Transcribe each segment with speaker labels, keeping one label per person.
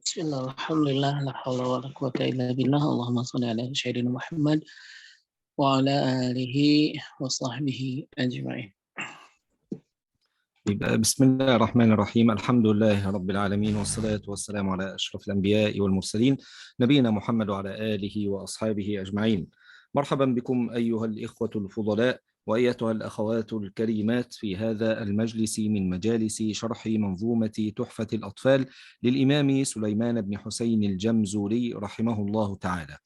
Speaker 1: Bismillah, alhamdulillah, la haula wa la quwata illa billah. Allahumma shalli ala sayyidina Muhammad wa ala alihi wa sahbihi ajma'in.
Speaker 2: بسم الله الرحمن الرحيم. الحمد لله رب العالمين، والصلاة والسلام على أشرف الأنبياء والمرسلين نبينا محمد وعلى آله وأصحابه أجمعين. مرحبا بكم أيها الإخوة الفضلاء وأيتها الأخوات الكريمات في هذا المجلس من مجالس شرح منظومة تحفة الأطفال للإمام سليمان بن حسين الجمزوري رحمه الله تعالى.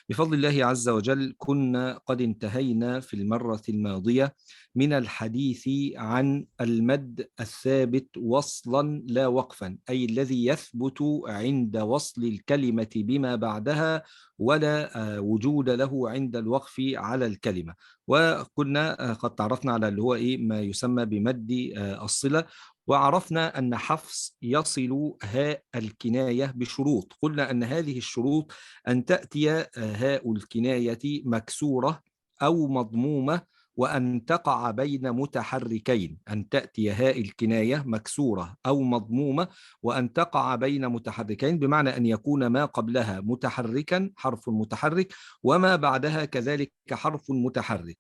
Speaker 2: بفضل الله عز وجل كنا قد انتهينا في المرة الماضية من الحديث عن المد الثابت وصلا لا وقفا، أي الذي يثبت عند وصل الكلمة بما بعدها ولا وجود له عند الوقف على الكلمة. وكنا قد تعرفنا على اللي هو ما يسمى بمد الصلة، وعرفنا أن حفص يصل هاء الكناية بشروط. قلنا أن هذه الشروط أن تأتي هاء الكناية مكسورة أو مضمومة، وأن تقع بين متحركين. أن تأتي هاء الكناية مكسورة أو مضمومة وأن تقع بين متحركين، بمعنى أن يكون ما قبلها متحركا حرف متحرك وما بعدها كذلك حرف متحرك.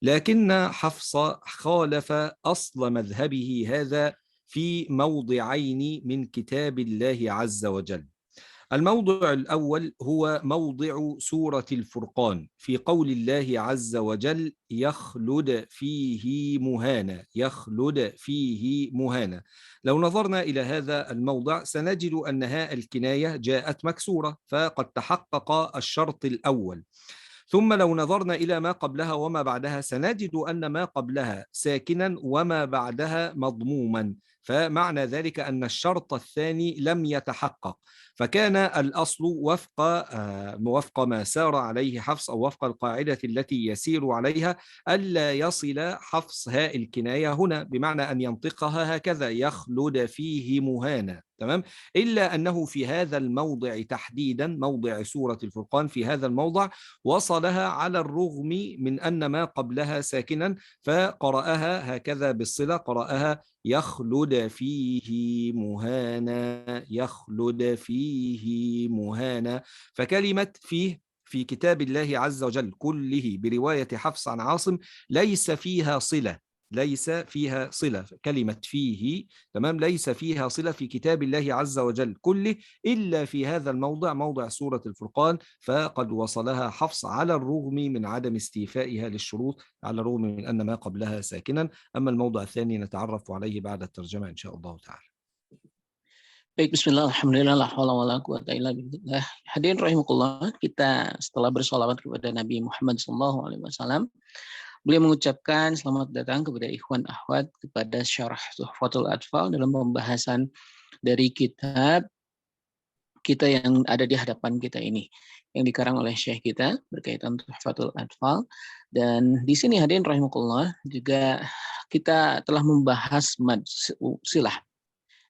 Speaker 2: لكن حفص خالف أصل مذهبه هذا في موضعين من كتاب الله عز وجل. الموضع الأول هو موضع سورة الفرقان في قول الله عز وجل: يخلد فيه مهانا. يخلد فيه مهانا. لو نظرنا إلى هذا الموضع سنجد أن هاء الكناية جاءت مكسورة، فقد تحقق الشرط الأول. ثم لو نظرنا إلى ما قبلها وما بعدها سنجد أن ما قبلها ساكنا وما بعدها مضموما، فمعنى ذلك أن الشرط الثاني لم يتحقق. فكان الأصل وفق ما سار عليه حفص، أو وفق القاعدة التي يسير عليها، ألا يصل حفص هاء الكناية هنا، بمعنى أن ينطقها هكذا: يخلد فيه مهانا. تمام؟ إلا أنه في هذا الموضع تحديدا، موضع سورة الفرقان، في هذا الموضع وصلها على الرغم من أن ما قبلها ساكنا، فقرأها هكذا بالصلة، قرأها: يخلد فيه مهانا. يخلد فيه مهانا. فكلمة فيه في كتاب الله عز وجل كله برواية حفص عن عاصم ليس فيها صلة. ليس فيها صلة. كلمة فيه، تمام، ليس فيها صلة في كتاب الله عز وجل كله إلا في هذا الموضع، موضع سورة الفرقان، فقد وصلها حفص على الرغم من عدم استيفائها للشروط، على الرغم من أن ما قبلها ساكنا. أما الموضع الثاني نتعرف عليه بعد الترجمة إن شاء الله تعالى.
Speaker 1: Baik, bismillah, alhamdulillah, la haula wa la quwata illa billah. Hadirin rahimakumullah, kita setelah bersolawat kepada Nabi Muhammad SAW, beliau mengucapkan selamat datang kepada ikhwan akhwat kepada syarah Tuhfatul Atfal dalam pembahasan dari kitab kita yang ada di hadapan kita ini, yang dikarang oleh syekh kita berkaitan Tuhfatul Atfal. Dan di sini hadirin rahimakumullah juga kita telah membahas mad silah.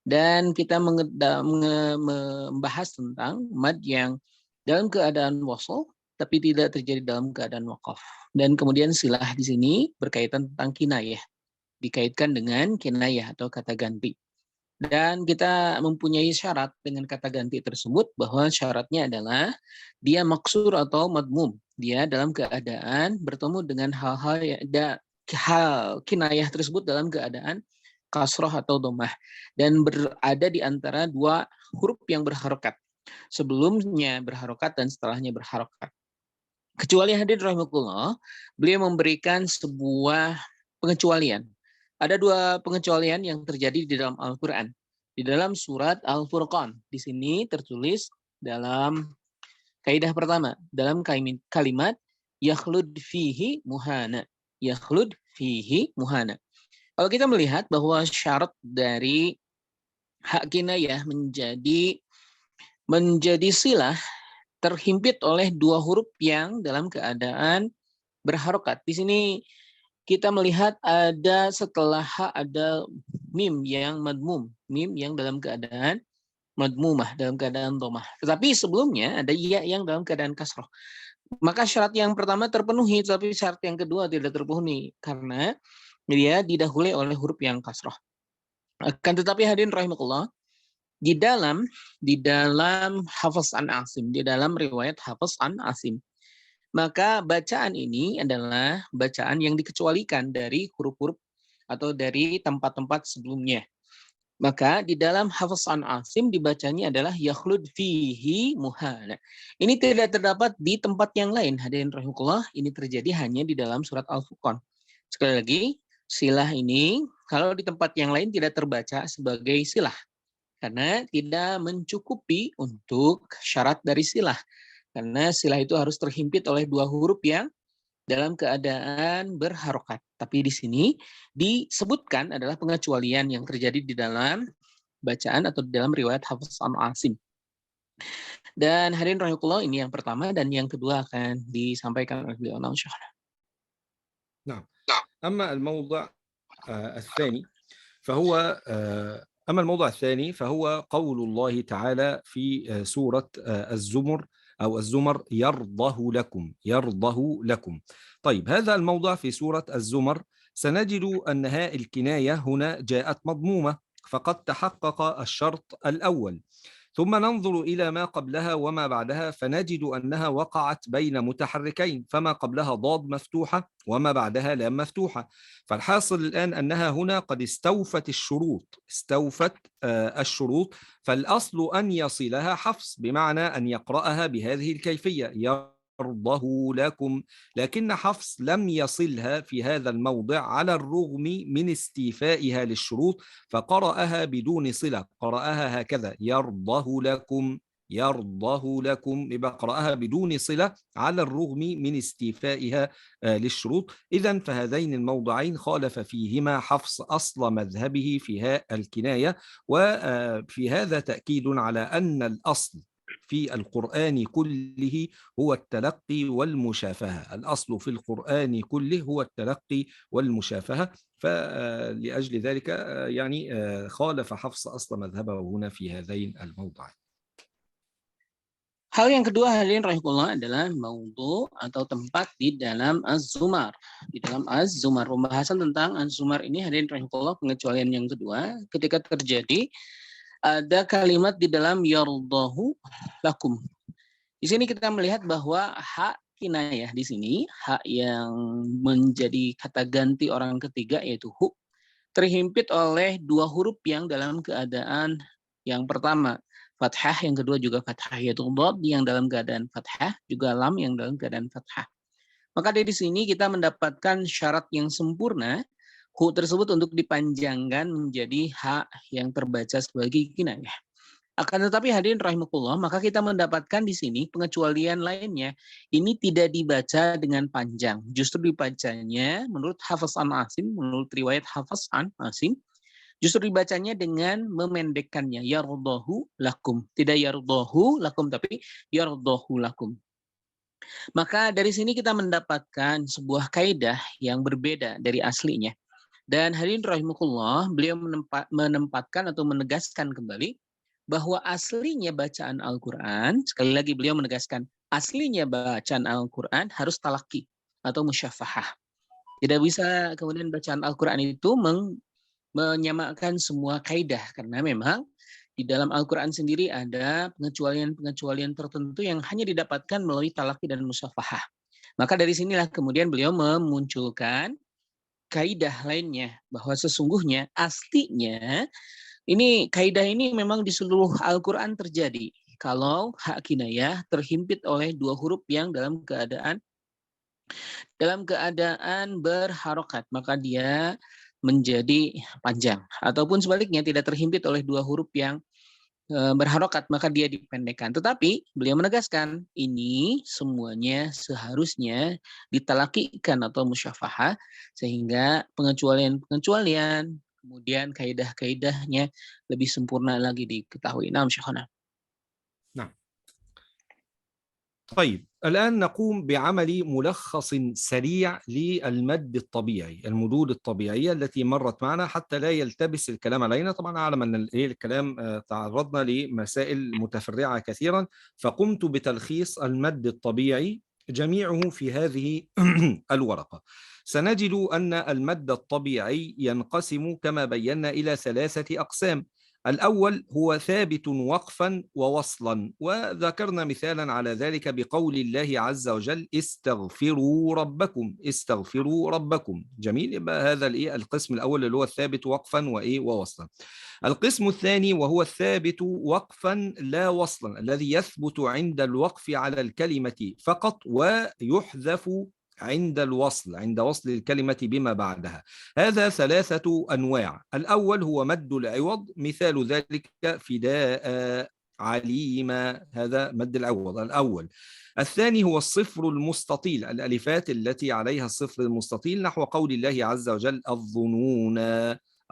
Speaker 1: Dan kita membahas tentang mad yang dalam keadaan wasl tapi tidak terjadi dalam keadaan waqaf. Dan kemudian silah di sini berkaitan tentang kinayah, dikaitkan dengan kinayah atau kata ganti. Dan kita mempunyai syarat dengan kata ganti tersebut, bahwa syaratnya adalah dia maksur atau madmum. Dia dalam keadaan bertemu dengan hal-hal yang hal kinayah tersebut dalam keadaan kasroh atau domah, dan berada di antara dua huruf yang berharokat, sebelumnya berharokat dan setelahnya berharokat. Kecuali hadirin rahimakumullah, beliau memberikan sebuah pengecualian. Ada dua pengecualian yang terjadi di dalam Al-Quran. Di dalam surat Al-Furqan, di sini tertulis dalam kaidah pertama, dalam kalimat yakhlud fihi muhana. Yakhlud fihi muhana. Kalau kita melihat bahwa syarat dari hak kinayah menjadi silah terhimpit oleh dua huruf yang dalam keadaan berharokat. Di sini kita melihat ada setelah hak ada mim yang madmum, mim yang dalam keadaan madmumah, dalam keadaan domah. Tetapi sebelumnya ada ya yang dalam keadaan kasroh. Maka syarat yang pertama terpenuhi, tapi syarat yang kedua tidak terpenuhi karena dia didahului oleh huruf yang kasroh. Akan tetapi hadirin rahimakumullah, di dalam Hafiz an Asim, di dalam riwayat Hafiz an Asim. Maka bacaan ini adalah bacaan yang dikecualikan dari huruf-huruf atau dari tempat-tempat sebelumnya. Maka di dalam Hafiz an Asim dibacanya adalah yakhlud fihi muhala. Ini tidak terdapat di tempat yang lain. Hadirin rahimahullah, ini terjadi hanya di dalam surat Al-Furqan. Sekali lagi, silah ini kalau di tempat yang lain tidak terbaca sebagai silah karena tidak mencukupi untuk syarat dari silah. Karena silah itu harus terhimpit oleh dua huruf yang dalam keadaan berharokat. Tapi di sini disebutkan adalah pengecualian yang terjadi di dalam bacaan atau di dalam riwayat Hafiz an Asim. Dan hadirin rahimahullah, ini yang pertama, dan yang kedua akan disampaikan oleh beliau.
Speaker 2: نعم. أما الموضع الثاني فهو أما الموضع الثاني فهو قول الله تعالى في سورة الزمر أو الزمر يرضه لكم. طيب هذا الموضع في سورة الزمر سنجد أن هاء الكناية هنا جاءت مضمومة، فقد تحقق الشرط الأول. ثم ننظر إلى ما قبلها وما بعدها فنجد أنها وقعت بين متحركين، فما قبلها ضاد مفتوحة وما بعدها لام مفتوحة. فالحاصل الآن أنها هنا قد استوفت الشروط، فالأصل أن يصلها حفص، بمعنى أن يقرأها بهذه الكيفية يرضه لكم، لكن حفص لم يصلها في هذا الموضع على الرغم من استيفائها للشروط، فقرأها بدون صلة، قرأها هكذا يرضه لكم يبقى قرأها بدون صلة على الرغم من استيفائها للشروط. إذن فهذين الموضعين خالف فيهما حفص أصل مذهبه في هاء الكناية، وفي هذا تأكيد على أن الأصل في القرآن كله هو التلقي والمشافهة. الأصل في القرآن كله هو التلقي والمشافهة، فلأجل ذلك يعني خالف حفص أصل مذهبه هنا في هذين الموضعين.
Speaker 1: Hal yang kedua, hadirin rahimahullah, adalah maudhu atau tempat di dalam Az-Zumar. Di dalam Az-Zumar, pembahasan tentang Az-Zumar ini, hadirin rahimahullah, pengecualian yang kedua ketika terjadi ada kalimat di dalam yardahu lakum. Di sini kita melihat bahwa hak kinayah di sini, hak yang menjadi kata ganti orang ketiga yaitu hu, terhimpit oleh dua huruf yang dalam keadaan yang pertama fathah, yang kedua juga fathah, yaitu dhad yang dalam keadaan fathah, juga lam yang dalam keadaan fathah. Maka dari sini kita mendapatkan syarat yang sempurna hu tersebut untuk dipanjangkan menjadi ha yang terbaca sebagai kinayah. Akan tetapi hadirin rahimakumullah, maka kita mendapatkan di sini pengecualian lainnya. Ini tidak dibaca dengan panjang. Justru dibacanya menurut Hafiz an Asim, menurut riwayat Hafiz an Asim, justru dibacanya dengan memendekkannya. Yardahu lakum. Tidak yardahu lakum, tapi yardahu lakum. Maka dari sini kita mendapatkan sebuah kaidah yang berbeda dari aslinya. Dan hadirin rahimakumullah, beliau menempatkan atau menegaskan kembali bahwa aslinya bacaan Al-Quran, sekali lagi beliau menegaskan, aslinya bacaan Al-Quran harus talaki atau musyafahah. Tidak bisa kemudian bacaan Al-Quran itu menyamakan semua kaidah, karena memang di dalam Al-Quran sendiri ada pengecualian-pengecualian tertentu yang hanya didapatkan melalui talaki dan musyafahah. Maka dari sinilah kemudian beliau memunculkan kaidah lainnya, bahwa sesungguhnya aslinya kaidah ini memang di seluruh Al-Quran terjadi. Kalau hak kinayah terhimpit oleh dua huruf yang dalam keadaan berharokat, maka dia menjadi panjang. Ataupun sebaliknya, tidak terhimpit oleh dua huruf yang berharokat, maka dia dipendekkan. Tetapi beliau menegaskan, ini semuanya seharusnya ditalakikan atau musyafahah, sehingga pengecualian-pengecualian, kemudian kaidah-kaidahnya lebih sempurna lagi diketahui. Naam Syekhana.
Speaker 2: نعم. طيب الآن نقوم بعمل ملخص سريع للمد الطبيعي، المدود الطبيعية التي مرت معنا حتى لا يلتبس الكلام علينا. طبعا أعلم أن الكلام تعرضنا لمسائل متفرعة كثيرا، فقمت بتلخيص المد الطبيعي جميعه في هذه الورقة. سنجد أن المد الطبيعي ينقسم كما بينا إلى 3 أقسام. الأول هو ثابت وقفا ووصلا، وذكرنا مثالا على ذلك بقول الله عز وجل استغفروا ربكم، استغفروا ربكم. جميل، يبقى هذا القسم الأول اللي هو الثابت وقفا ووصلا. القسم الثاني وهو الثابت وقفا لا وصلا، الذي يثبت عند الوقف على الكلمة فقط ويحذف عند الوصل، عند وصل الكلمة بما بعدها. هذا ثلاثة أنواع. الأول هو مد العوض، مثال ذلك فداء عليم، هذا مد العوض الأول. الثاني هو الصفر المستطيل، الألفات التي عليها الصفر المستطيل، نحو قول الله عز وجل الظنون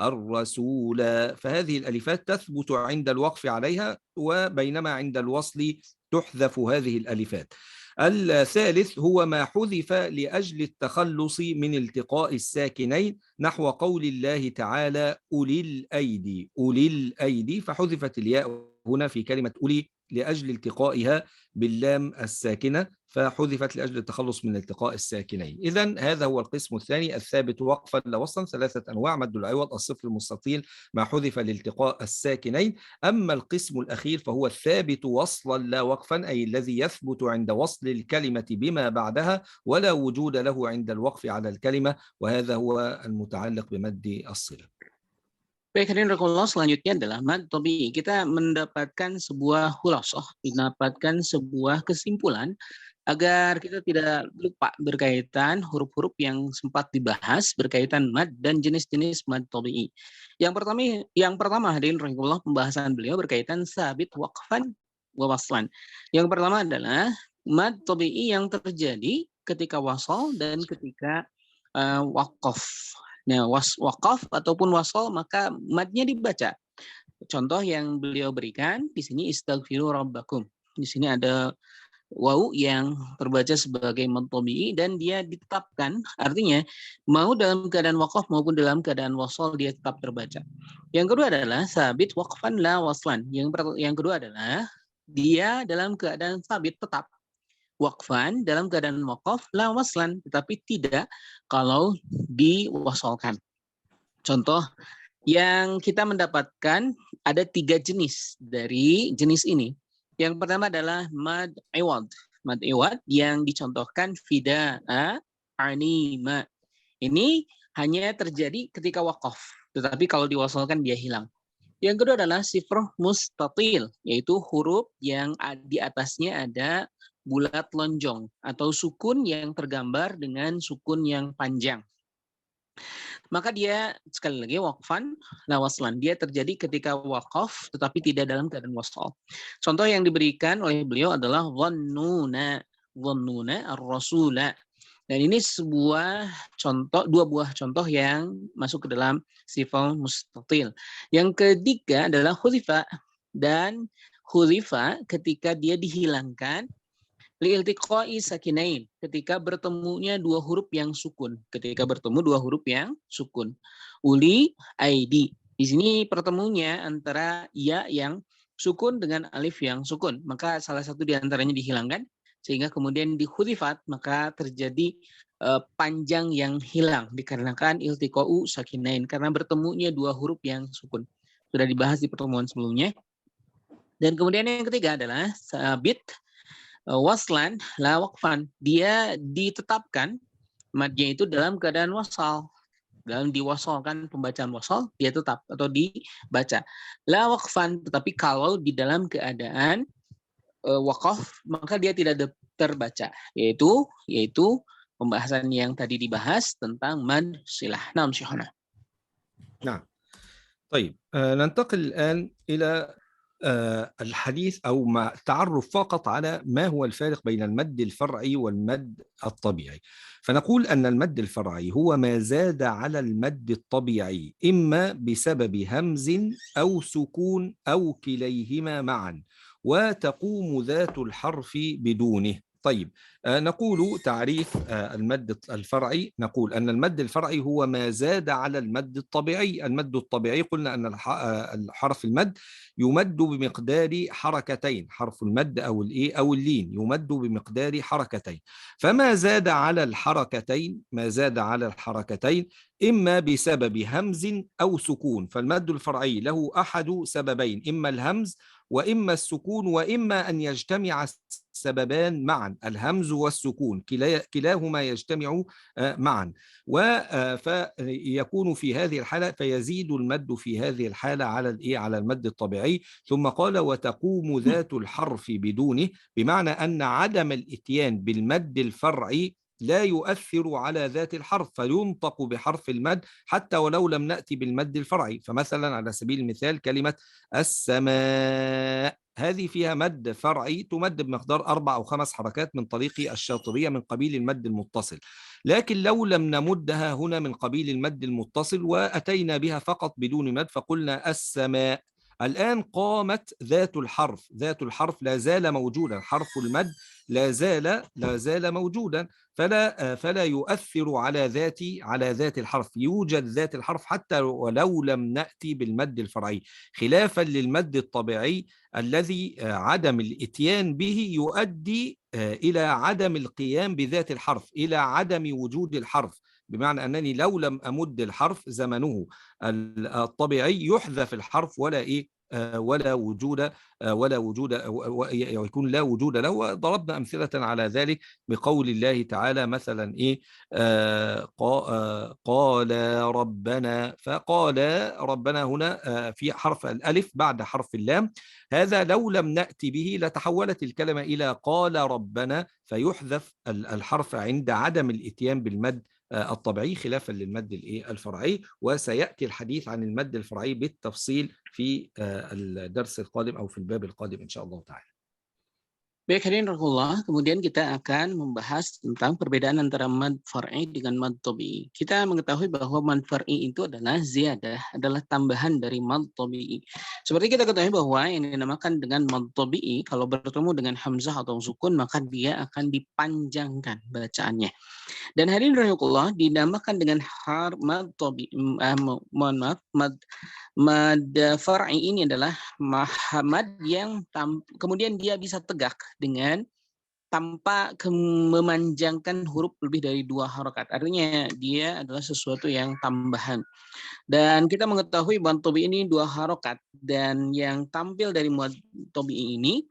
Speaker 2: الرسول، فهذه الألفات تثبت عند الوقف عليها، وبينما عند الوصل تحذف هذه الألفات. الثالث هو ما حذف لأجل التخلص من التقاء الساكنين، نحو قول الله تعالى أولي الأيدي، أولي الأيدي، فحذفت الياء هنا في كلمة أولي لأجل التقائها باللام الساكنة، فحذفت لأجل التخلص من التقاء الساكنين. إذن هذا هو القسم الثاني، الثابت وقفا لا وصلا، ثلاثة أنواع: مد العوض، الصفر المستطيل، ما حذف لالتقاء الساكنين. أما القسم الأخير فهو الثابت وصلا لا وقفا، أي الذي يثبت عند وصل الكلمة بما بعدها ولا وجود له عند الوقف على الكلمة، وهذا هو المتعلق بمد الصلة.
Speaker 1: Baik, hadirin rahimakumullah, selanjutnya adalah mad tabi'i. Kita mendapatkan sebuah khulasoh, mendapatkan sebuah kesimpulan agar kita tidak lupa berkaitan huruf-huruf yang sempat dibahas berkaitan mad dan jenis-jenis mad tabi'i. Yang pertama hadirin rahimakumullah, pembahasan beliau berkaitan sabit waqfan wa waslan. Yang pertama adalah mad tabi'i yang terjadi ketika wasal dan ketika waqaf. Nah, waqaf ataupun wasal maka madnya dibaca. Contoh yang beliau berikan di sini istaghfiru rabbakum. Di sini ada waw yang terbaca sebagai mad tabi'i dan dia ditetapkan, artinya mau dalam keadaan waqaf maupun dalam keadaan wasal dia tetap terbaca. Yang kedua adalah sabit waqfan la waslan. Yang kedua adalah dia dalam keadaan sabit tetap waqfan dalam keadaan waqaf la waslan, tetapi tidak kalau diwasalkan. Contoh yang kita mendapatkan ada 3 jenis dari jenis ini. Yang pertama adalah mad iwad. Mad iwad yang dicontohkan fida'a anima. Ini hanya terjadi ketika waqaf, tetapi kalau diwasalkan dia hilang. Yang kedua adalah sifr mustatil, yaitu huruf yang di atasnya ada bulat lonjong atau sukun yang tergambar dengan sukun yang panjang. Maka dia sekali lagi waqfan la waslan, dia terjadi ketika waqaf tetapi tidak dalam keadaan wasal. Contoh yang diberikan oleh beliau adalah dhannuna ar-rasula. Dan ini dua buah contoh yang masuk ke dalam sifat mustatil. Yang ketiga adalah hudzifa, dan hudzifa ketika dia dihilangkan li'iltiqai sakinain, ketika bertemunya dua huruf yang sukun. Ketika bertemu dua huruf yang sukun. Uli, aidi. Di sini pertemunya antara ya yang sukun dengan alif yang sukun. Maka salah satu di antaranya dihilangkan, sehingga kemudian dihudifat, maka terjadi panjang yang hilang dikarenakan iltiqa'u sakinain, karena bertemunya dua huruf yang sukun. Sudah dibahas di pertemuan sebelumnya. Dan kemudian yang ketiga adalah sabit waslan la waqfan. Dia ditetapkan madnya itu dalam keadaan wasal. Dalam diwasalkan, pembacaan wasal dia tetap atau dibaca. La waqfan, tetapi kalau di dalam keadaan waqaf maka dia tidak terbaca, yaitu pembahasan yang tadi dibahas tentang mad silah. Naam Syekhana.
Speaker 2: نعم. طيب ننتقل الآن إلى الحديث أو مع التعرف فقط على ما هو الفارق بين المد الفرعي والمد الطبيعي. فنقول أن المد الفرعي هو ما زاد على المد الطبيعي إما بسبب همز أو سكون أو كليهما معا، وتقوم ذات الحرف بدونه. طيب نقول تعريف المد الفرعي، نقول أن المد الفرعي هو ما زاد على المد الطبيعي. المد الطبيعي قلنا أن الحرف المد يمد بمقدار حركتين، حرف المد أو اللين يمد بمقدار حركتين، فما زاد على الحركتين إما بسبب همز أو سكون، فالمد الفرعي له أحد سببين، إما الهمز وإما السكون، وإما أن يجتمع السببان معا، الهمز والسكون كلاهما يجتمع معا، فيكون في هذه الحالة فيزيد المد في هذه الحالة على المد الطبيعي. ثم قال وتقوم ذات الحرف بدونه، بمعنى أن عدم الإتيان بالمد الفرعي لا يؤثر على ذات الحرف، فينطق بحرف المد حتى ولو لم نأتي بالمد الفرعي. فمثلا على سبيل المثال كلمة السماء، هذه فيها مد فرعي تمد بمقدار 4 أو 5 حركات من طريق الشاطبية من قبيل المد المتصل، لكن لو لم نمدها هنا من قبيل المد المتصل وأتينا بها فقط بدون مد فقلنا السماء، الآن قامت ذات الحرف لا زال موجودا، حرف المد لا زال موجودا، فلا يؤثر على ذات الحرف، يوجد ذات الحرف حتى ولو لم نأتي بالمد الفرعي، خلافا للمد الطبيعي الذي عدم الإتيان به يؤدي إلى عدم القيام بذات الحرف، إلى عدم وجود الحرف، بمعنى أنني لو لم أمد الحرف زمنه الطبيعي يحذف الحرف ولا وجود ويكون لا وجود له. وضربنا أمثلة على ذلك بقول الله تعالى مثلا قال ربنا، فقال ربنا هنا في حرف الألف بعد حرف اللام، هذا لو لم نأتي به لتحولت الكلمة إلى قال ربنا، فيحذف الحرف عند عدم الإتيان بالمد الطبيعي خلافا للمد الفرعي. وسيأتي الحديث عن المد الفرعي بالتفصيل في الدرس القادم أو في الباب القادم إن شاء الله تعالى.
Speaker 1: Baik, hadirin rahimahullah, kemudian kita akan membahas tentang perbedaan antara mad far'i dengan mad tabi'i. Kita mengetahui bahwa mad far'i itu adalah ziyadah, adalah tambahan dari mad tabi'i. Seperti kita ketahui bahwa yang dinamakan dengan mad tabi'i, kalau bertemu dengan hamzah atau sukun, maka dia akan dipanjangkan bacaannya. Dan hadirin rahimahullah, dinamakan dengan mad tabi'i, mad far'i ini adalah mad yang kemudian dia bisa tegak dengan tanpa memanjangkan huruf lebih dari 2 harokat. Artinya dia adalah sesuatu yang tambahan. Dan kita mengetahui mad tabi'i ini 2 harokat, dan yang tampil dari mad tabi'i ini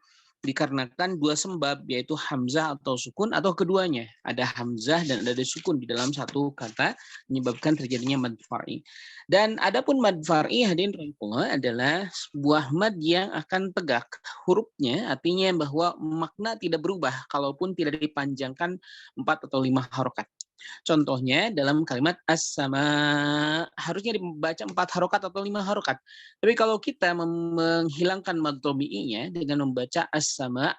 Speaker 1: dikarenakan 2 sebab, yaitu hamzah atau sukun, atau keduanya. Ada hamzah dan ada sukun di dalam satu kata menyebabkan terjadinya mad far'i. Dan adapun mad far'i, hadirin rahimahullah, adalah sebuah mad yang akan tegak hurufnya, artinya bahwa makna tidak berubah kalaupun tidak dipanjangkan 4 atau 5 harokat. Contohnya dalam kalimat as-sama, harusnya dibaca 4 harokat atau 5 harokat. Tapi kalau kita menghilangkan mad tabi'inya dengan membaca as-sama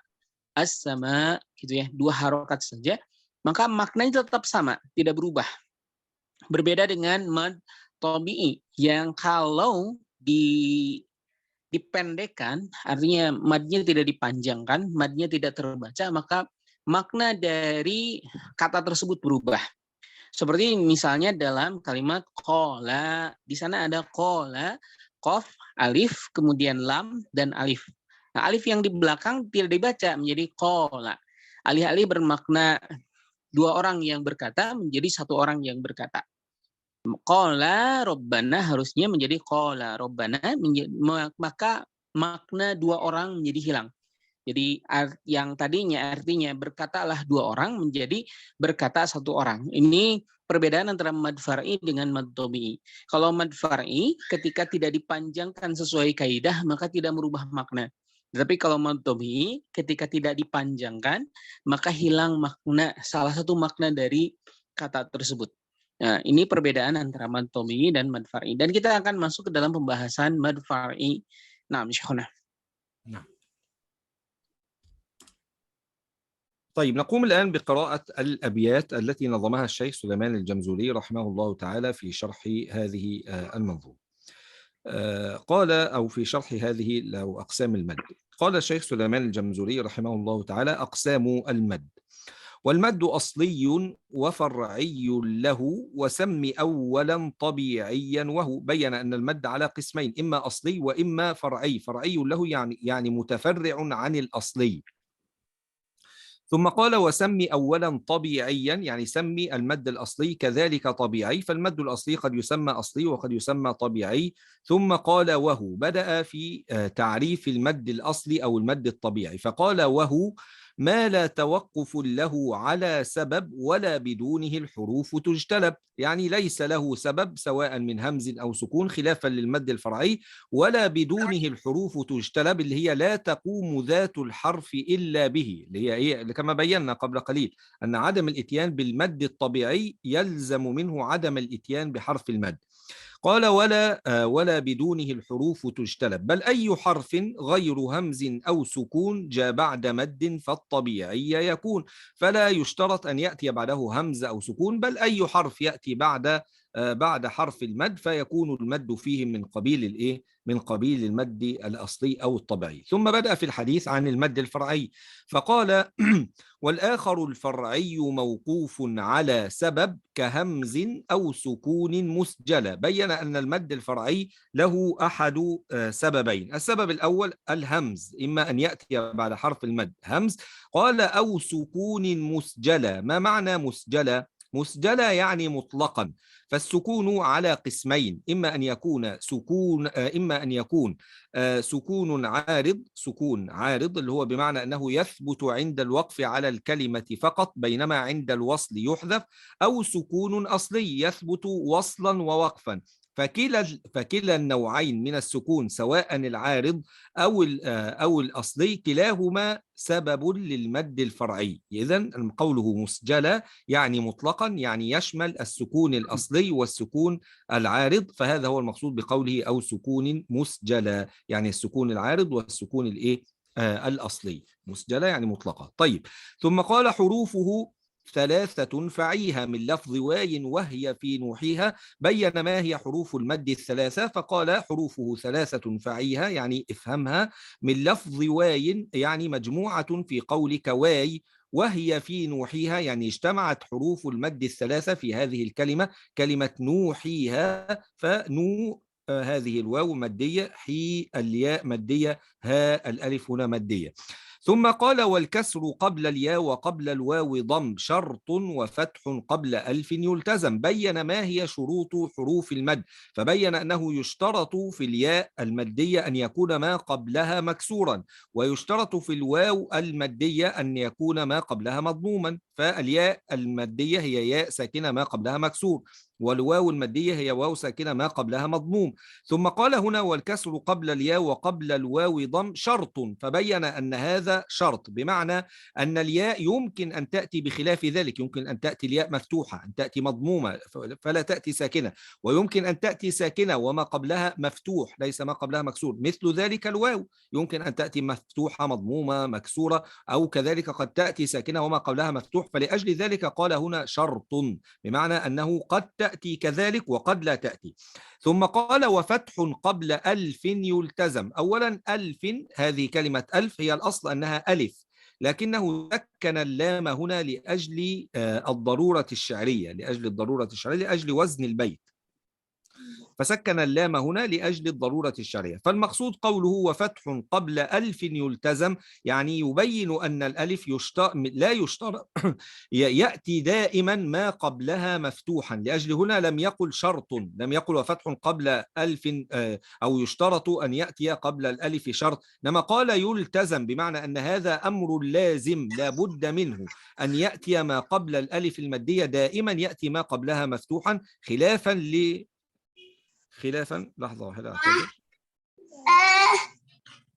Speaker 1: gitu ya, 2 harokat saja, maka maknanya tetap sama, tidak berubah. Berbeda dengan mad tabi'i yang kalau dipendekkan, artinya madnya tidak dipanjangkan, madnya tidak terbaca, maka makna dari kata tersebut berubah. Seperti misalnya dalam kalimat qala, di sana ada qala, qaf, alif, kemudian lam dan alif. Nah, alif yang di belakang tidak dibaca menjadi qala. Alih-alih bermakna 2 orang yang berkata menjadi 1 orang yang berkata. Qala rabbana harusnya menjadi qala rabbana, maka makna 2 orang menjadi hilang. Jadi yang tadinya artinya berkatalah 2 orang menjadi berkata 1 orang. Ini perbedaan antara mad far'i dengan mad tabi'i. Kalau mad far'i ketika tidak dipanjangkan sesuai kaidah maka tidak merubah makna. Tetapi kalau mad tabi'i ketika tidak dipanjangkan maka hilang makna, salah satu makna dari kata tersebut. Nah, ini perbedaan antara mad tabi'i dan mad far'i. Dan kita akan masuk ke dalam pembahasan mad far'i. Nah, Syekhuna.
Speaker 2: Nah. طيب نقوم الآن بقراءة الأبيات التي نظمها الشيخ سليمان الجمزوري رحمه الله تعالى في شرح هذه المنظومة. قال أو في شرح هذه لو أقسام المد. قال الشيخ سليمان الجمزوري رحمه الله تعالى: أقسام المد: والمد أصلي وفرعي له، وسم أولا طبيعيا وهو. بين أن المد على قسمين، إما أصلي وإما فرعي. فرعي له يعني متفرع عن الأصلي. ثم قال وسمي أولا طبيعيا، يعني سمي المد الأصلي كذلك طبيعي، فالمد الأصلي قد يسمى أصلي وقد يسمى طبيعي. ثم قال وهو، بدأ في تعريف المد الأصلي أو المد الطبيعي، فقال وهو ما لا توقف له على سبب ولا بدونه الحروف تجتلب، يعني ليس له سبب سواء من همز أو سكون خلافا للمد الفرعي، ولا بدونه الحروف تجتلب اللي هي لا تقوم ذات الحرف إلا به، اللي هي إيه؟ كما بينا قبل قليل أن عدم الإتيان بالمد الطبيعي يلزم منه عدم الإتيان بحرف المد. قال ولا بدونه الحروف تجتلب، بل أي حرف غير همز أو سكون جاء بعد مد فالطبيعي يكون، فلا يشترط أن يأتي بعده همز أو سكون، بل أي حرف يأتي بعد حرف المد فيكون المد فيه من قبيل الإيه؟ من قبيل المد الأصلي أو الطبيعي. ثم بدأ في الحديث عن المد الفرعي فقال والآخر الفرعي موقوف على سبب كهمز أو سكون مسجلة. بين أن المد الفرعي له أحد سببين، السبب الأول الهمز، إما أن يأتي بعد حرف المد همز. قال أو سكون مسجلة. ما معنى مسجلة؟ مسجلة يعني مطلقا، فالسكون على قسمين، إما أن يكون سكون عارض، سكون عارض اللي هو بمعنى أنه يثبت عند الوقف على الكلمة فقط بينما عند الوصل يحذف، أو سكون أصلي يثبت وصلا ووقفا. فكلا النوعين من السكون سواء العارض أو الأصلي كلاهما سبب للمد الفرعي. إذن قوله مسجلة يعني مطلقا، يعني يشمل السكون الأصلي والسكون العارض، فهذا هو المقصود بقوله أو سكون مسجلة، يعني السكون العارض والسكون الإيه؟ الأصلي. مسجلة يعني مطلقة. طيب، ثم قال حروفه ثلاثة فعيها من لفظ واي وهي في نوحيها. بين ما هي حروف المد الثلاثة فقال حروفه ثلاثة فعيها يعني افهمها، من لفظ واي يعني مجموعة في قولك واي، وهي في نوحيها يعني اجتمعت حروف المد الثلاثة في هذه الكلمة، كلمة نوحيها، فنو هذه الواو مادية، حي الياء مادية، ها الألف هنا مادية. ثم قال والكسر قبل الياء وقبل الواو ضم شرط وفتح قبل ألف يلتزم. بين ما هي شروط حروف المد، فبين أنه يشترط في الياء المادية أن يكون ما قبلها مكسورا، ويشترط في الواو المادية أن يكون ما قبلها مضموما، فالياء المادية هي ياء ساكنة ما قبلها مكسور، والواو المادية هي واو ساكنة ما قبلها مضموم. ثم قال هنا والكسر قبل الياء وقبل الواو ضم شرط، فبين أن هذا شرط بمعنى أن الياء يمكن أن تأتي بخلاف ذلك، يمكن أن تأتي الياء مفتوحة، أن تأتي مضمومة فلا تأتي ساكنة، ويمكن أن تأتي ساكنة وما قبلها مفتوح ليس ما قبلها مكسور، مثل ذلك الواو يمكن أن تأتي مفتوحة مضمومة مكسورة، أو كذلك قد تأتي ساكنة وما قبلها مفتوح، فلأجل ذلك قال هنا شرط، بمعنى أنه قد تأتي كذلك وقد لا تأتي. ثم قال وفتح قبل ألف يلتزم. أولا ألف، هذه كلمة ألف هي الأصل أنها ألف، لكنه سكن اللام هنا لأجل الضرورة الشعرية، لأجل وزن البيت، فسكن اللام هنا لأجل الضرورة الشرعية. فالمقصود قوله وفتح قبل ألف يلتزم، يعني يبين أن الألف لا يشترط يأتي دائما ما قبلها مفتوحا، لأجل هنا لم يقل شرط، لم يقل وفتح قبل ألف أو يشترط أن يأتي قبل الألف شرط، إنما قال يلتزم بمعنى أن هذا أمر لازم لا بد منه أن يأتي ما قبل الألف المادية دائما يأتي ما قبلها مفتوحا، لحظة واحدة أعتذر.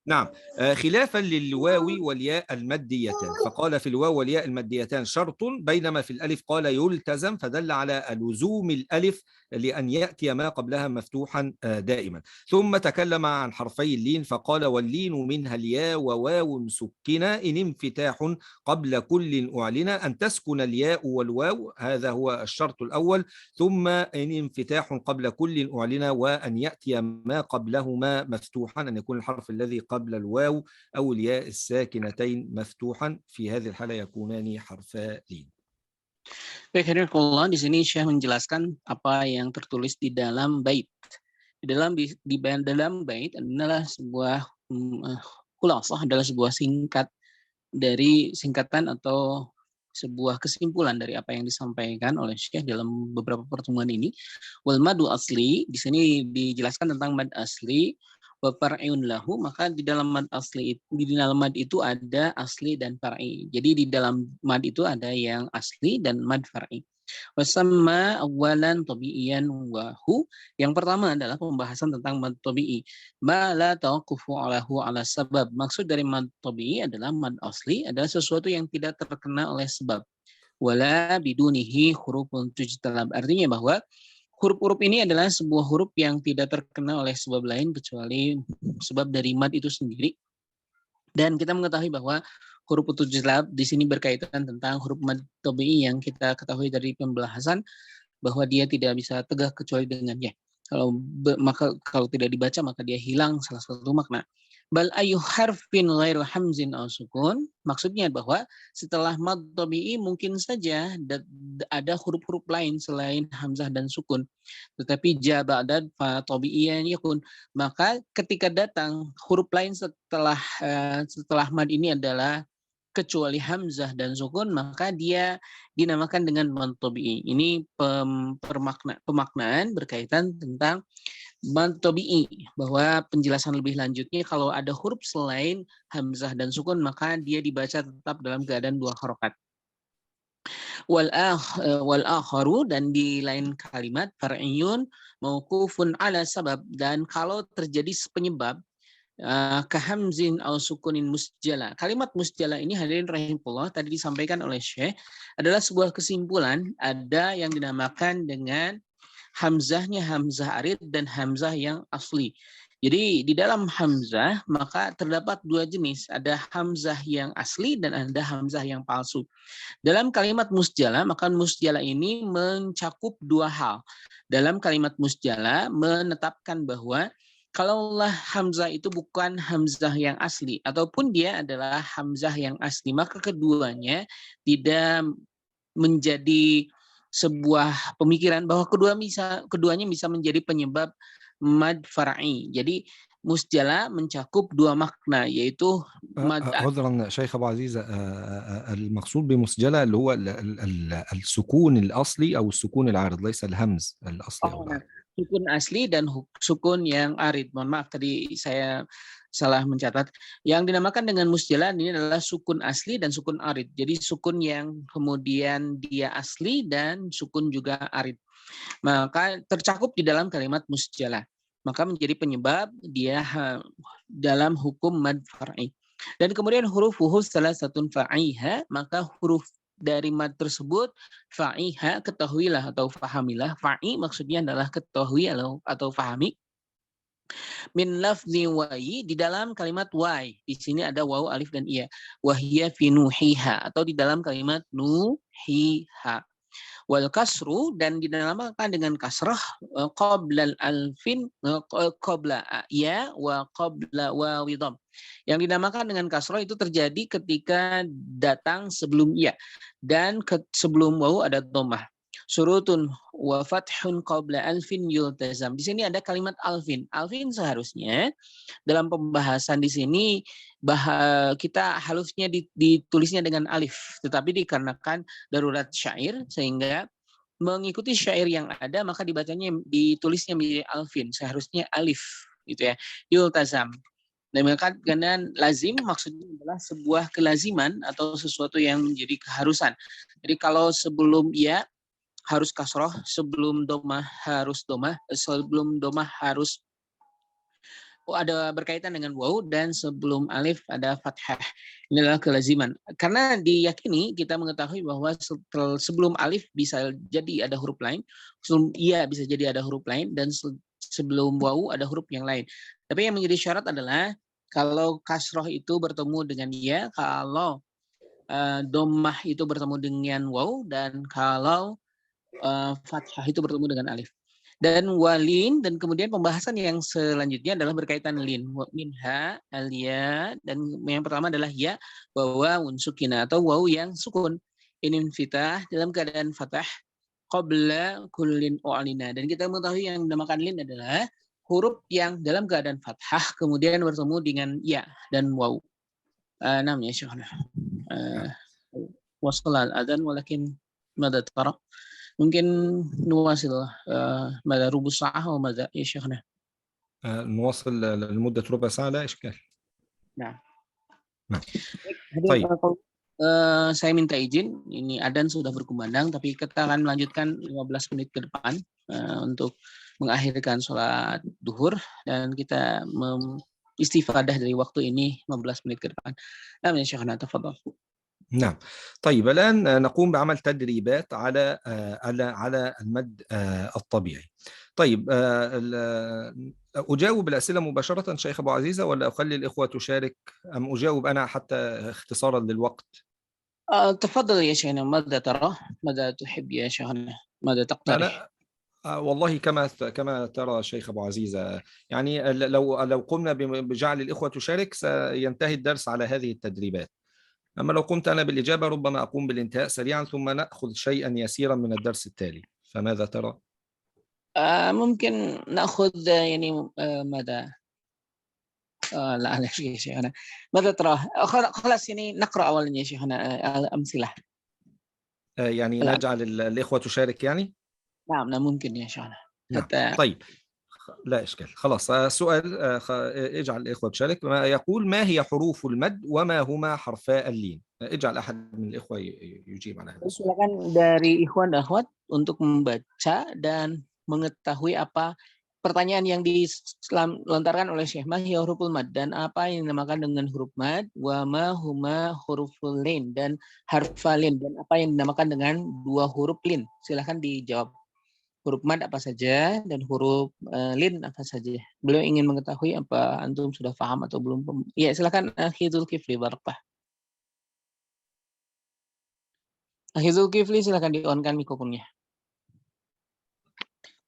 Speaker 2: نعم، خلافا للواو والياء الماديتان، فقال في الواو والياء الماديتان شرط، بينما في الألف قال يلتزم، فدل على لزوم الألف لأن يأتي ما قبلها مفتوحا دائما. ثم تكلم عن حرفي اللين فقال واللين منها الياء وواو سكنة إن انفتاح قبل كل أعلنا، أن تسكن الياء والواو، هذا هو الشرط الأول، ثم إن انفتاح قبل كل أعلنا، وأن يأتي ما قبلهما مفتوحا، أن يكون الحرف الذي قبل الواو أو الياء الساكنتين مفتوحا، في هذه الحالة يكونان حرفا لين.
Speaker 1: Baik, hadirin di sini Syekh menjelaskan apa yang tertulis di dalam bait. Di dalam bait adalah sebuah khulasah, adalah sebuah singkat dari singkatan atau sebuah kesimpulan dari apa yang disampaikan oleh Syekh dalam beberapa pertemuan ini. Wal madu asli, di sini dijelaskan tentang mad asli, wa far'iyun lahu, maka di dalam mad asli di dalam mad itu ada asli dan far'i. Jadi di dalam mad itu ada yang asli dan mad far'i. Wasamma awalan tabi'iyan wahu. Yang pertama adalah pembahasan tentang mad tabi'i. Ma la tawaqqufu alahu ala sabab. Maksud dari mad tabi'i adalah mad asli adalah sesuatu yang tidak terkena oleh sebab. Wala bidunihi hurufun tujtalab. Artinya bahwa huruf-huruf ini adalah sebuah huruf yang tidak terkena oleh sebab lain kecuali sebab dari mad itu sendiri. Dan kita mengetahui bahwa huruf tujtalab di sini berkaitan tentang huruf mad tabi'i yang kita ketahui dari pembahasan bahwa dia tidak bisa tegak kecuali dengannya. Maka kalau tidak dibaca maka dia hilang salah satu makna. Bal ayu harfin ghairu hamzin aw sukun, maksudnya bahwa setelah mad tabi'i mungkin saja ada huruf-huruf lain selain hamzah dan sukun. Tetapi ja ba'da fa tabi'iyan yakun, maka ketika datang huruf lain setelah mad ini adalah kecuali hamzah dan sukun, maka dia dinamakan dengan mad tabi'i. Ini pemaknaan berkaitan tentang mad tabi'i, bahwa penjelasan lebih lanjutnya kalau ada huruf selain hamzah dan sukun maka dia dibaca tetap dalam keadaan dua harokat. Wal akharu, dan di lain kalimat far'iyun mauqufun ala sabab, dan kalau terjadi penyebab kahamzin au sukunin musjala. Kalimat musjala ini hadirin rahimahullah tadi disampaikan oleh Syekh adalah sebuah kesimpulan, ada yang dinamakan dengan hamzahnya hamzah arid dan hamzah yang asli. Jadi di dalam hamzah maka terdapat dua jenis, ada hamzah yang asli dan ada hamzah yang palsu. Dalam kalimat musjala, maka musjala ini mencakup dua hal. Dalam kalimat musjala menetapkan bahwa kalaulah hamzah itu bukan hamzah yang asli ataupun dia adalah hamzah yang asli, maka keduanya tidak menjadi sebuah pemikiran bahwa keduanya bisa menjadi penyebab mad far'i. Jadi musjala mencakup dua makna, yaitu mad.
Speaker 2: عذرا شيخ أبو عزيز، المقصود بمسجلة اللي هو السكون الأصلي أو السكون العارض، ليس الهمز الأصلي أو العارض.
Speaker 1: Sukun asli dan sukun yang arid. Mohon maaf tadi saya salah mencatat. Yang dinamakan dengan musjalah ini adalah sukun asli dan sukun arid. Jadi sukun yang kemudian dia asli dan sukun juga arid. Maka tercakup di dalam kalimat musjalah. Maka menjadi penyebab dia dalam hukum mad far'i. Dan kemudian huruf salah satu fa'iha, maka huruf dari mad tersebut fa'iha, ketahuilah atau fahamilah. Fa'i maksudnya adalah ketahui atau fahami. Min lafzi wa'i, di dalam kalimat wa'i. Di sini ada waw, alif dan iya. Wahia fi nuhiha, atau di dalam kalimat nuhiha. Wal kasru, dan dinamakan dengan kasrah qabla alfin, qabla ya wa qabla wawidham. Yang dinamakan dengan kasrah itu terjadi ketika datang sebelum ya dan sebelum waw ada dhammah. Surutun wa fathun qabla alfin yultazam. Di sini ada kalimat alfin. Alfin seharusnya dalam pembahasan di sini kita harusnya ditulisnya dengan alif, tetapi dikarenakan darurat syair sehingga mengikuti syair yang ada maka ditulisnya menjadi alfin, seharusnya alif gitu ya, yultazam. Dan dengan lazim maksudnya adalah sebuah kelaziman atau sesuatu yang menjadi keharusan. Jadi kalau sebelum ya harus kasroh, sebelum domah harus domah, sebelum domah harus ada berkaitan dengan waw, dan sebelum alif ada fathah. Ini adalah kelaziman. Karena diyakini kita mengetahui bahwa sebelum alif bisa jadi ada huruf lain, sebelum iya bisa jadi ada huruf lain, dan sebelum waw ada huruf yang lain. Tapi yang menjadi syarat adalah kalau kasroh itu bertemu dengan ya, kalau domah itu bertemu dengan waw, dan kalau fathah itu bertemu dengan alif. Dan walin, dan kemudian pembahasan yang selanjutnya adalah berkaitan lin. Minha, alia, dan yang pertama adalah ya, wawa unsukina atau waw yang sukun. Inin fitah dalam keadaan fathah qabla kullin u'lina. Dan kita mengetahui yang dinamakan lin adalah huruf yang dalam keadaan fathah kemudian bertemu dengan ya dan waw. Namanya Syekh. وصل الأذان ولكن ماذا ترى؟ ممكن نواصل ماذا ربع ساعة أو ماذا يا شيخنا؟
Speaker 2: نواصل لمدة ربع ساعة لا إشكال.
Speaker 1: Nah,
Speaker 2: Nah,
Speaker 1: Hadir,
Speaker 2: طيب.
Speaker 1: saya minta izin, ini adzan sudah berkumandang, tapi kita akan melanjutkan 15 menit ke depan untuk mengakhirkan sholat duhur dan kita istifadah dari waktu ini 15 menit ke depan. Nah, ya Syekhana, tafadhal.
Speaker 2: نعم. طيب الآن نقوم بعمل تدريبات على المد الطبيعي. طيب أجاوب الأسئلة مباشرة شيخ أبو عزيزة ولا أخلي الإخوة تشارك أم أجاوب أنا حتى اختصارا للوقت؟
Speaker 1: تفضل يا شيخنا، ماذا ترى؟ ماذا تحب يا شيخنا؟ ماذا تقترح؟
Speaker 2: والله كما ترى شيخ أبو عزيزة، يعني لو قمنا بجعل الإخوة تشارك سينتهي الدرس على هذه التدريبات. أما لو قمت أنا بالإجابة ربما أقوم بالانتهاء سريعا ثم نأخذ شيئا يسيرا من الدرس التالي، فماذا ترى؟
Speaker 1: ممكن نأخذ يعني ماذا؟ لا يا شيخنا، ماذا ترى؟ خلاص يعني نقرأ أولا يا شيخنا أمثلة.
Speaker 2: يعني
Speaker 1: لا.
Speaker 2: نجعل الإخوة تشارك يعني؟
Speaker 1: نعم ممكن يا شيخنا.
Speaker 2: نعم. طيب لا إشكال. خلاص سؤال اجعل الإخوة تشارك. يقول ما هي حروف المد وما هما حرفا اللين؟ اجعل أحد من الإخوة يجيب على هذا السؤال.
Speaker 1: Silakan dari ikhwan dan akhwat untuk membaca dan mengetahui apa pertanyaan yang dilontarkan oleh Syekh. Ma hiya huruful mad, dan apa yang dinamakan dengan huruf mad, wa ma huma huruful lin, dan harfalin, dan apa yang dinamakan dengan dua huruf lin. Silakan dijawab. Huruf mad apa saja dan huruf lin apa saja. Beliau ingin mengetahui apa antum sudah paham atau belum. Ya, silakan Akhizul Kifli Barakah. Akhizul Kifli, silakan di-on-kan mikrofonnya.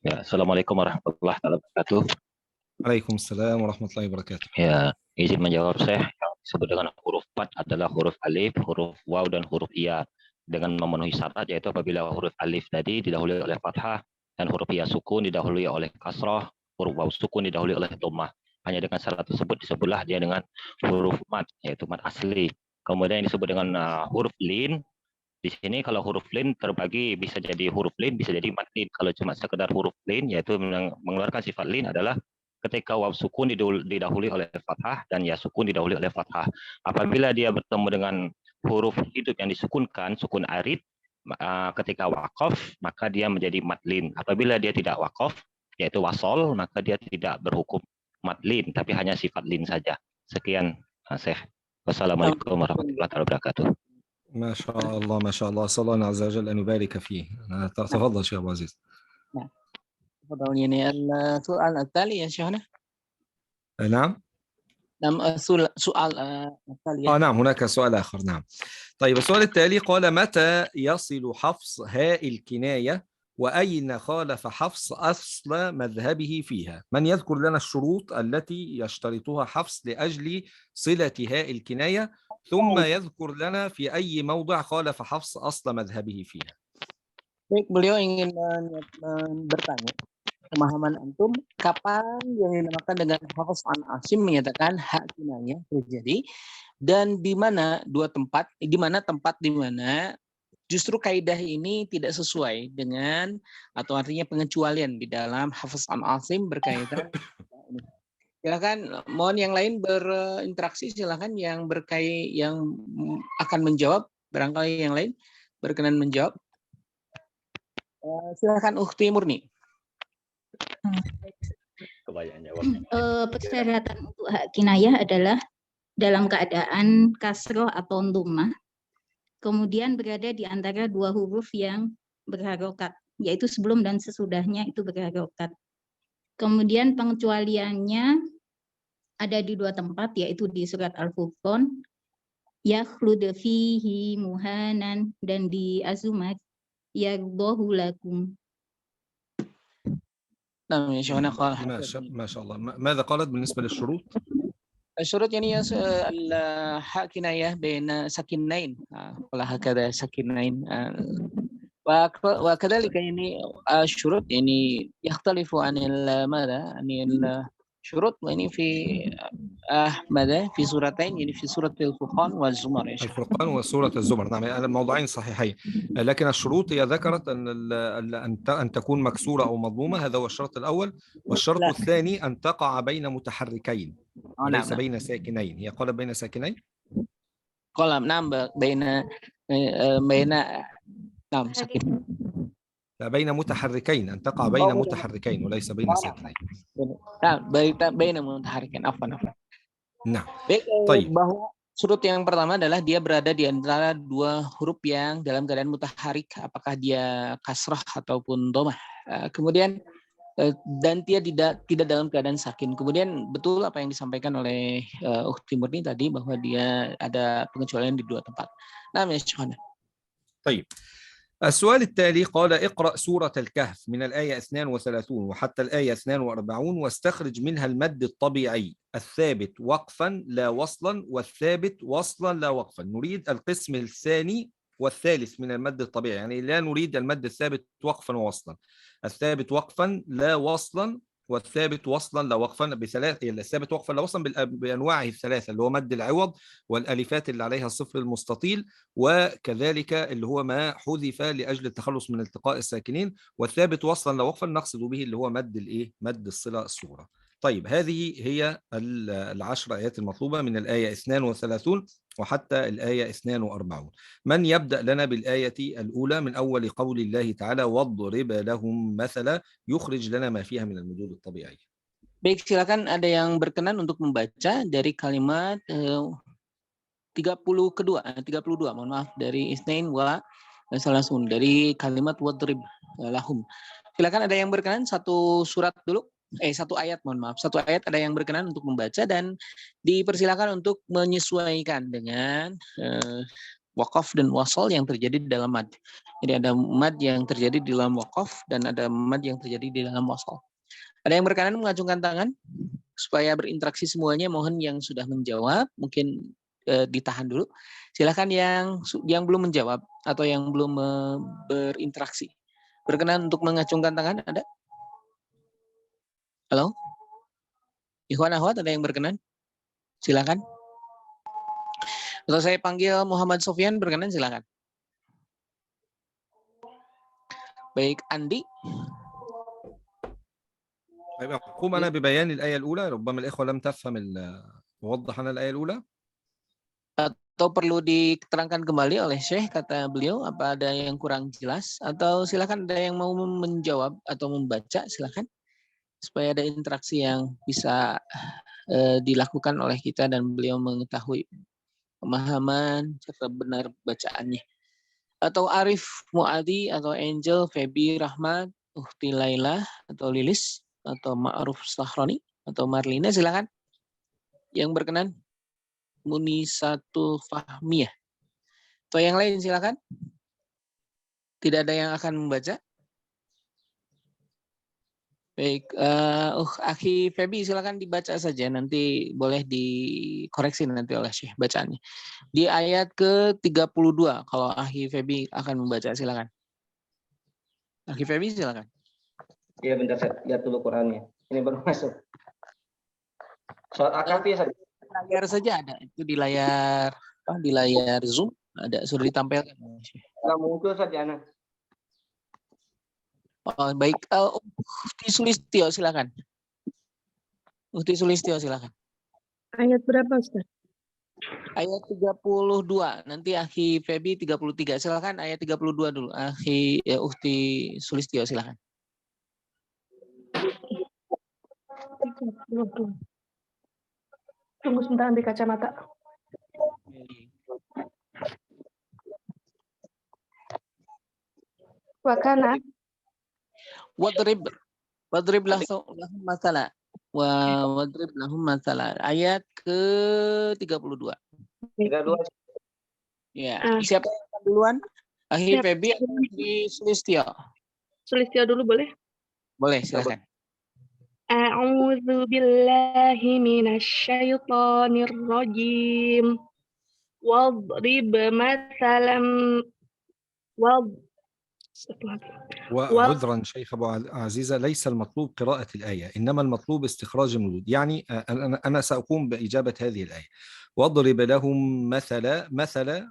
Speaker 3: Ya, Assalamualaikum warahmatullahi wabarakatuh.
Speaker 2: Waalaikumsalam warahmatullahi wabarakatuh.
Speaker 3: Ya, izin menjawab saya. Yang disebut dengan huruf mad adalah huruf alif, huruf waw, dan huruf iya dengan memenuhi syarat, yaitu apabila huruf alif tadi didahului oleh fathah dan huruf iya sukun didahului oleh kasrah, huruf waw sukun didahului oleh dhammah. Hanya dengan syarat tersebut disebutlah dia dengan huruf mad, yaitu mad asli. Kemudian yang disebut dengan huruf lin. Di sini kalau huruf lin terbagi, bisa jadi huruf lin, bisa jadi mad lin. Kalau cuma sekedar huruf lin, yaitu mengeluarkan sifat lin adalah ketika waw sukun didahului oleh fathah dan ya sukun didahului oleh fathah. Apabila dia bertemu dengan huruf hidup yang disukunkan, sukun arid, ketika waqaf, maka dia menjadi mad lin. Apabila dia tidak waqaf, yaitu wasol, maka dia tidak berhukum mad lin, tapi hanya sifat lin saja. Sekian, Syekh. Wassalamualaikum warahmatullahi wabarakatuh.
Speaker 2: ما شاء الله ما شاء الله، أسأل الله عز وجل أن يبارك فيه. تفضل شيخ أبو عزيز.
Speaker 1: تفضل. يعني السؤال التالي يا شيخنا.
Speaker 2: نعم.
Speaker 1: سؤال التالي.
Speaker 2: نعم، هناك سؤال آخر. نعم. طيب السؤال التالي قال متى يصل حفص هاء الكناية وأين خالف حفص أصل مذهبه فيها؟ من يذكر لنا الشروط التي يشترطها حفص لأجل صلة هاء الكناية، ثم يذكر لنا في أي موضع خالف حفص أصل مذهبه فيها.
Speaker 1: Baik, beliau ingin bertanya, pemahaman antum, kapan yang dinamakan dengan Hafiz an Asim menyatakan hak kinayah terjadi, dan di mana tempat di mana justru kaidah ini tidak sesuai dengan, atau artinya pengecualian di dalam Hafiz an Asim berkaitan. Silakan, mohon yang lain berinteraksi, silakan yang akan menjawab, barangkali yang lain berkenan menjawab. Silakan Ukhti Murni.
Speaker 4: Persyaratan untuk hak kinayah adalah dalam keadaan kasroh atau dhammah, kemudian berada di antara dua huruf yang berharokat, yaitu sebelum dan sesudahnya itu berharokat. Kemudian pengecualiannya ada di dua tempat, yaitu di surat Al-Furqan, yakhlud fihi muhanan, dan di Az-Zumar, yaghdhahu lakum.
Speaker 1: نعم يا شيخنا. قال
Speaker 2: ما شاء الله. ماذا قالت بالنسبة للشروط؟
Speaker 1: الشروط يعني الحق كناية بين سكنين، ولا هكذا سكنين، وكذلك يعني الشروط يعني يختلف عن ماذا؟ عن syurut ini في suratain ini في سورة الفرقان والزمر يا شيخ.
Speaker 2: الفرقان وسورة الزمر، نعم، الموضوعين صحيحين، لكن الشروط هي ذكرت أن تكون مكسورة أو مضمومة، هذا هو الشرط الأول، والشرط الثاني أن تقع بين متحركين وليس بين ساكنين. هي قالت بين ساكنين؟
Speaker 1: قال نعم بين نعم ساكنين.
Speaker 2: لا، بين متحركين، أن تقع بين متحركين وليس بين ساكنين.
Speaker 1: نعم بين متحركين، عفوا.
Speaker 2: Nah,
Speaker 1: bahwa surut yang pertama adalah dia berada di antara dua huruf yang dalam keadaan mutaharik, apakah dia kasrah ataupun domah. Kemudian dan dia tidak dalam keadaan sakin. Kemudian betul apa yang disampaikan oleh Ukhti Murni tadi bahwa dia ada pengecualian di dua tempat. Nah, ya Syuhana.
Speaker 2: طيب. السؤال التالي قال اقرأ سورة الكهف من الآية 32 وحتى الآية 42 واستخرج منها المد الطبيعي الثابت وقفا لا وصلا والثابت وصلا لا وقفا. نريد القسم الثاني والثالث من المد الطبيعي، يعني لا نريد المد الثابت وقفا ووصلا، الثابت وقفا لا وصلا والثابت وصلا لا وقفا بثلاث، الثابت وقفا لا وصلا بانواعه الثلاثه، اللي هو مد العوض والالفات اللي عليها الصفر المستطيل، وكذلك اللي هو ما حذف لاجل التخلص من التقاء الساكنين، والثابت وصلا لا وقفا نقصد به اللي هو مد الايه؟ مد الصله الصغرى. طيب، هذه هي العشر آيات المطلوبة من الآية 32 وحتى الآية 42. من يبدأ لنا بالآية الأولى من أول قول الله تعالى واضرب لهم مثلا يخرج لنا ما فيها من المدود الطبيعية.
Speaker 1: Baik, silakan ada yang berkenan untuk membaca dari kalimat 32, mohon maaf, dari Isnain wa Salasun, dari kalimat wadrib lahum. Silakan ada yang berkenan satu ayat, mohon maaf, satu ayat ada yang berkenan untuk membaca dan dipersilakan untuk menyesuaikan dengan waqaf dan wasal yang terjadi di dalam mad. Jadi ada mad yang terjadi di dalam waqaf dan ada mad yang terjadi di dalam wasal. Ada yang berkenan mengacungkan tangan supaya berinteraksi semuanya. Mohon yang sudah menjawab mungkin ditahan dulu. Silakan yang belum menjawab atau yang belum berinteraksi berkenan untuk mengacungkan tangan. Ada? Halo? Ikhwan akhwat, ada yang berkenan? Silakan. Atau saya panggil Muhammad Sofyan, berkenan silakan. Baik, Andi.
Speaker 2: قم أنا ببيان الآية الأولى، ربما الإخوة لم تفهم وضح لنا الآية الأولى.
Speaker 1: Atau perlu diterangkan kembali oleh Syekh, kata beliau, apa ada yang kurang jelas? Atau silakan ada yang mau menjawab atau membaca, silakan. Supaya ada interaksi yang bisa dilakukan oleh kita dan beliau mengetahui pemahaman cara benar bacaannya. Atau Arif Muadi atau Angel, Feby, Rahmat, Uhti Laila atau Lilis atau Ma'ruf Sahroni atau Marlina, silakan. Yang berkenan. Munisatul Fahmiyah. Atau yang lain silakan. Tidak ada yang akan membaca. Baik, Akhi Feby silakan dibaca saja, nanti boleh dikoreksi nanti oleh Syekh bacaannya. Di ayat ke-32 kalau Akhi Feby akan membaca, silakan. Akhi Feby silakan.
Speaker 5: Iya bentar, saya lihat dulu Qurannya. Ini baru masuk. Surat Al-Kahfi saja.
Speaker 1: Layar saja ada, itu di layar Zoom ada, sudah ditampilkan.
Speaker 5: Nggak muncul saja, Ana.
Speaker 1: Oh, baik, Uhti Sulistyo silakan. Uhti Sulistyo silakan.
Speaker 6: Ayat berapa, Ustaz?
Speaker 1: Ayat 32, nanti Akhi Feby 33. Silakan ayat 32 dulu. Akhi Uhti Sulistyo silakan.
Speaker 6: 32. Tunggu sebentar, ambil kacamata. Wakana.
Speaker 1: Wadrib lahum masalah. Wadrib lahum masalah. Ayat ke-32.
Speaker 5: 32.
Speaker 1: Ya, siapa yang duluan? Akhi Feby atau Akhi Sulistyo?
Speaker 6: Sulistyo dulu boleh?
Speaker 1: Boleh, silakan.
Speaker 6: A'udzu billahi minasyaitonir rajim. Wadrib masalam
Speaker 2: وعذرا شيخ أبو عزيزة، ليس المطلوب قراءة الآية، إنما المطلوب استخراج المدود. يعني أنا سأقوم بإجابة هذه الآية. واضرب لهم مثل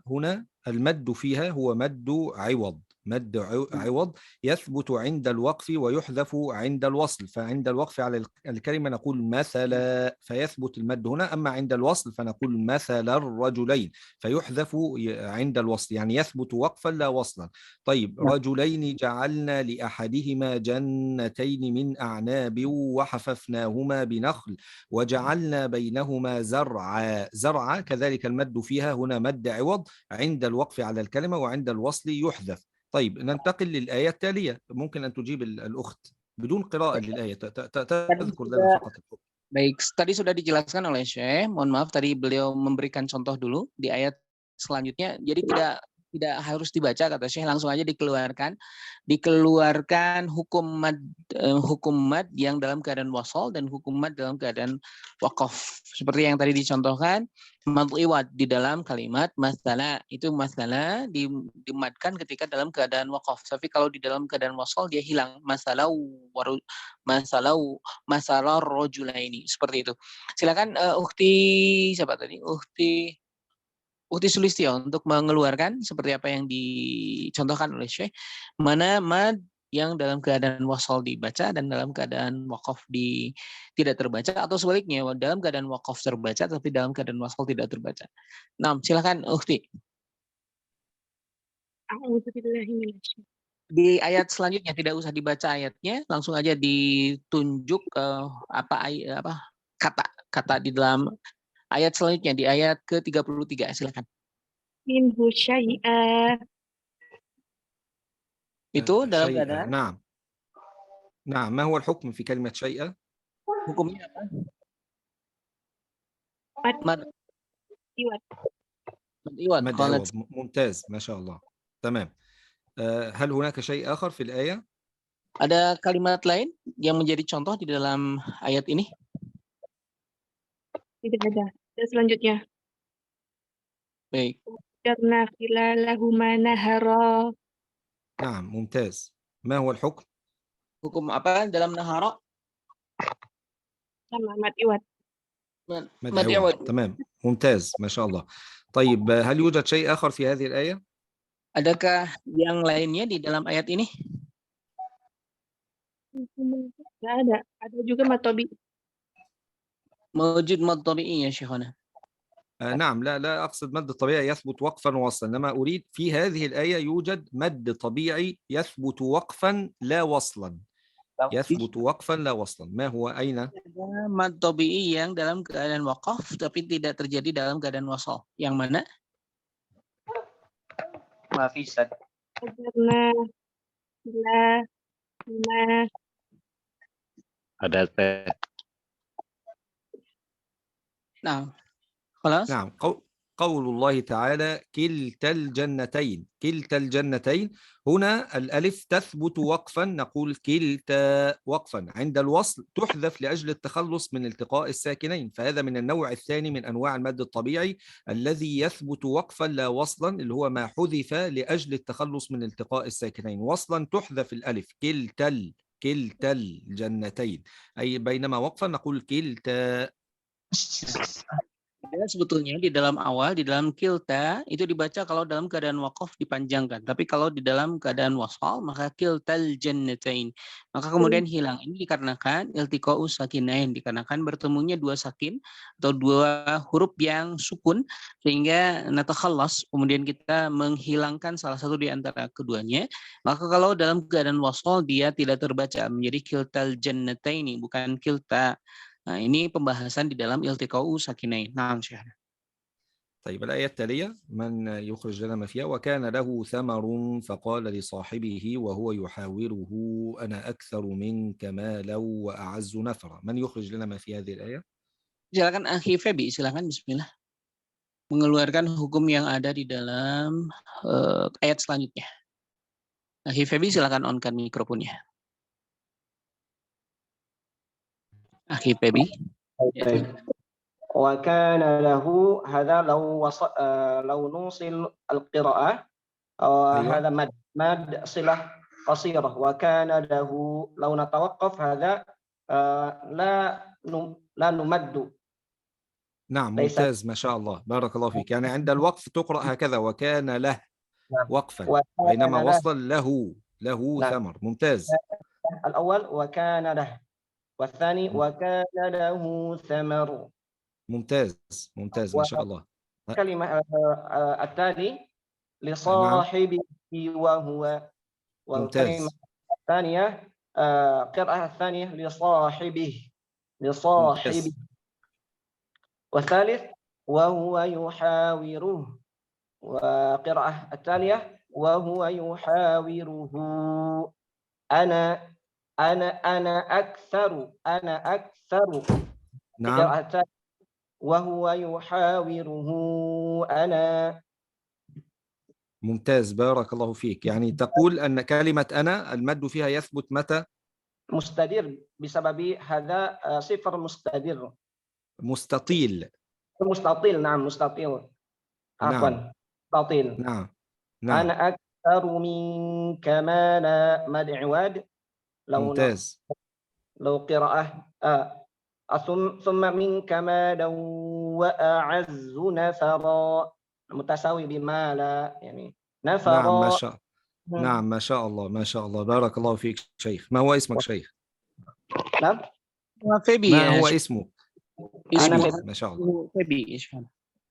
Speaker 2: هنا المد فيها هو مد عوض، مد عوض يثبت عند الوقف ويحذف عند الوصل. فعند الوقف على الكلمة نقول مثلا فيثبت المد هنا، أما عند الوصل فنقول مثل الرجلين فيحذف عند الوصل، يعني يثبت وقفا لا وصلا. طيب، رجلين جعلنا لأحدهما جنتين من أعناب وحففناهما بنخل وجعلنا بينهما زرعا كذلك المد فيها هنا مد عوض عند الوقف على الكلمة، وعند الوصل يحذف. طيب، ننتقل للآية التالية. ممكن أن تجيب الأخت بدون قراءة للآية، تذكر لنا فقط الحكم.
Speaker 1: Baik, tadi sudah dijelaskan oleh Syekh. Mohon maaf, tadi beliau memberikan contoh dulu di ayat selanjutnya. Jadi tidak harus dibaca, kata Syekh, langsung aja dikeluarkan hukum mad yang dalam keadaan wasol dan hukum mad dalam keadaan waqaf. Seperti yang tadi dicontohkan, mad iwad di dalam kalimat masala, itu masala dimadkan ketika dalam keadaan waqaf. Tapi kalau di dalam keadaan wasol dia hilang, masalah rojulaini, seperti itu. Silakan Ukti siapa tadi? Ukti Sulistyo untuk mengeluarkan seperti apa yang dicontohkan oleh Syekh, mana mad yang dalam keadaan wasol dibaca dan dalam keadaan waqaf tidak terbaca, atau sebaliknya dalam keadaan waqaf terbaca tapi dalam keadaan wasol tidak terbaca. Nah, silakan Ukti. Di ayat selanjutnya tidak usah dibaca ayatnya, langsung aja ditunjuk kata di dalam ayat selanjutnya, di ayat ke-33. Silakan.
Speaker 6: Minhu syai'a.
Speaker 1: Itu dalam keadaan.
Speaker 2: Nah, ما هو الحكم في كلمة شيئا؟
Speaker 1: Hukumnya apa?
Speaker 6: Mad iwad.
Speaker 2: مد عوض. ممتاز، ما شاء الله. تمام. هل هناك شيء آخر في الآية؟
Speaker 1: Ada kalimat lain yang menjadi contoh di dalam ayat ini?
Speaker 6: Tidak ada. Dan selanjutnya.
Speaker 1: Baik.
Speaker 6: Jarna khilalahuma nahara.
Speaker 2: نعم، ممتاز. ما هو الحكم؟
Speaker 1: Hukum apa dalam nahara?
Speaker 6: Sama mad iwad.
Speaker 2: مد عوض. تمام، ممتاز، ما شاء الله. طيب، هل يوجد شيء آخر في هذه الآية؟
Speaker 1: Adakah yang lainnya di dalam ayat ini?
Speaker 6: Tidak ada. Ada juga mad tabi'i.
Speaker 1: Mawjud mad tabi'i ya Syekhana.
Speaker 2: نعم، لا أقصد مد طبيعي يثبت وقفا ووصلا، إنما أريد في هذه الآية يوجد مد طبيعي يثبت وقفا لا وصلا. يثبت وقفا لا وصلا. ما هو؟ أين؟
Speaker 1: Mad tabi'i yang dalam keadaan waqaf tapi tidak terjadi dalam keadaan wasal. Yang mana? Mafisad.
Speaker 6: Jarna khilalahuma.
Speaker 3: Ada teh.
Speaker 1: Nah, خلاص.
Speaker 2: نعم، قول الله تعالى كلتا الجنتين هنا الألف تثبت وقفا، نقول كلتا وقفا. عند الوصل تحذف لأجل التخلص من التقاء الساكنين، فهذا من النوع الثاني من أنواع المد الطبيعي الذي يثبت وقفا لا وصلا، اللي هو ما حذف لأجل التخلص من التقاء الساكنين. وصلا تحذف الألف كلتا الجنتين، أي بينما وقفا نقول كلتا.
Speaker 1: Ya, sebetulnya di dalam awal, di dalam kilta itu dibaca kalau dalam keadaan waqaf dipanjangkan. Tapi kalau di dalam keadaan wasal maka kiltal jannatain. Maka kemudian hilang. Ini dikarenakan iltiqa'us sakinain, dikarenakan bertemunya dua sakin atau dua huruf yang sukun sehingga natakhallas, kemudian kita menghilangkan salah satu di antara keduanya. Maka kalau dalam keadaan wasal dia tidak terbaca menjadi kiltal jannataini, bukan kilta. Nah, ini pembahasan di dalam iltiqa'u sakinain. Naam, Syekh.
Speaker 2: طيب، الآية التالية من يخرج لنا ما فيها؟ وكان له ثمر فقال لصاحبه وهو يحاوره أنا أكثر منك مالا وأعز نفرا. من يخرج لنا ما في هذه الآية؟
Speaker 1: Silakan Akhi Febi, silakan bismillah. Mengeluarkan hukum yang ada di dalam ayat selanjutnya. Akhi Febi, silakan on-kan mikrofonnya. Akhi Febi.
Speaker 5: وكان له هذا لو نوصل القراءة
Speaker 2: أيوة.
Speaker 5: هذا مد صلة قصيرة وكان له لو نتوقف هذا لا نمد
Speaker 2: نعم
Speaker 5: ليس
Speaker 2: ممتاز ما شاء الله، بارك الله فيك. يعني عند الوقف تقرأ هكذا وكان له وقفا،
Speaker 5: وكان
Speaker 2: بينما
Speaker 5: له
Speaker 2: وصلا له
Speaker 5: نعم
Speaker 2: ثمر. ممتاز
Speaker 5: الأول وكان له، والثاني وكان له ثمر.
Speaker 2: ممتاز ممتاز ما شاء الله.
Speaker 5: والكلمة التالي
Speaker 2: نعم
Speaker 5: لصاحبه وهو، والكلمة
Speaker 2: ممتاز
Speaker 5: الثانية قراءة الثانية لصاحبه
Speaker 2: ممتاز
Speaker 5: والثالث وهو يحاوره، وقراءة التالية وهو يحاوره. أنا أنا أكثر.
Speaker 2: نعم
Speaker 5: قراءة التالية وهو يحاوره أنا.
Speaker 2: ممتاز بارك الله فيك. يعني تقول أن كلمة أنا المد فيها يثبت متى؟
Speaker 5: مستدير بسبب هذا صفر مستدير.
Speaker 2: مستطيل.
Speaker 5: مستطيل، نعم مستطيل، عفوا
Speaker 2: نعم
Speaker 5: مستطيل.
Speaker 2: نعم نعم
Speaker 5: أنا أكثر منك مالا مد عواد.
Speaker 2: ممتاز
Speaker 5: لو قراءة ثم منك مالا وأعز نفرا، متساوي بمالا يعني
Speaker 2: نعم ما
Speaker 5: نفرا.
Speaker 2: شاء نعم ما شاء الله ما شاء الله بارك الله فيك شيخ. ما هو اسمك شيخ؟
Speaker 5: نعم
Speaker 1: Febi
Speaker 2: ما
Speaker 1: ya,
Speaker 2: هو اسمك؟
Speaker 5: أنا
Speaker 1: ismu
Speaker 2: فيبي ما شاء الله
Speaker 1: Febi ismu.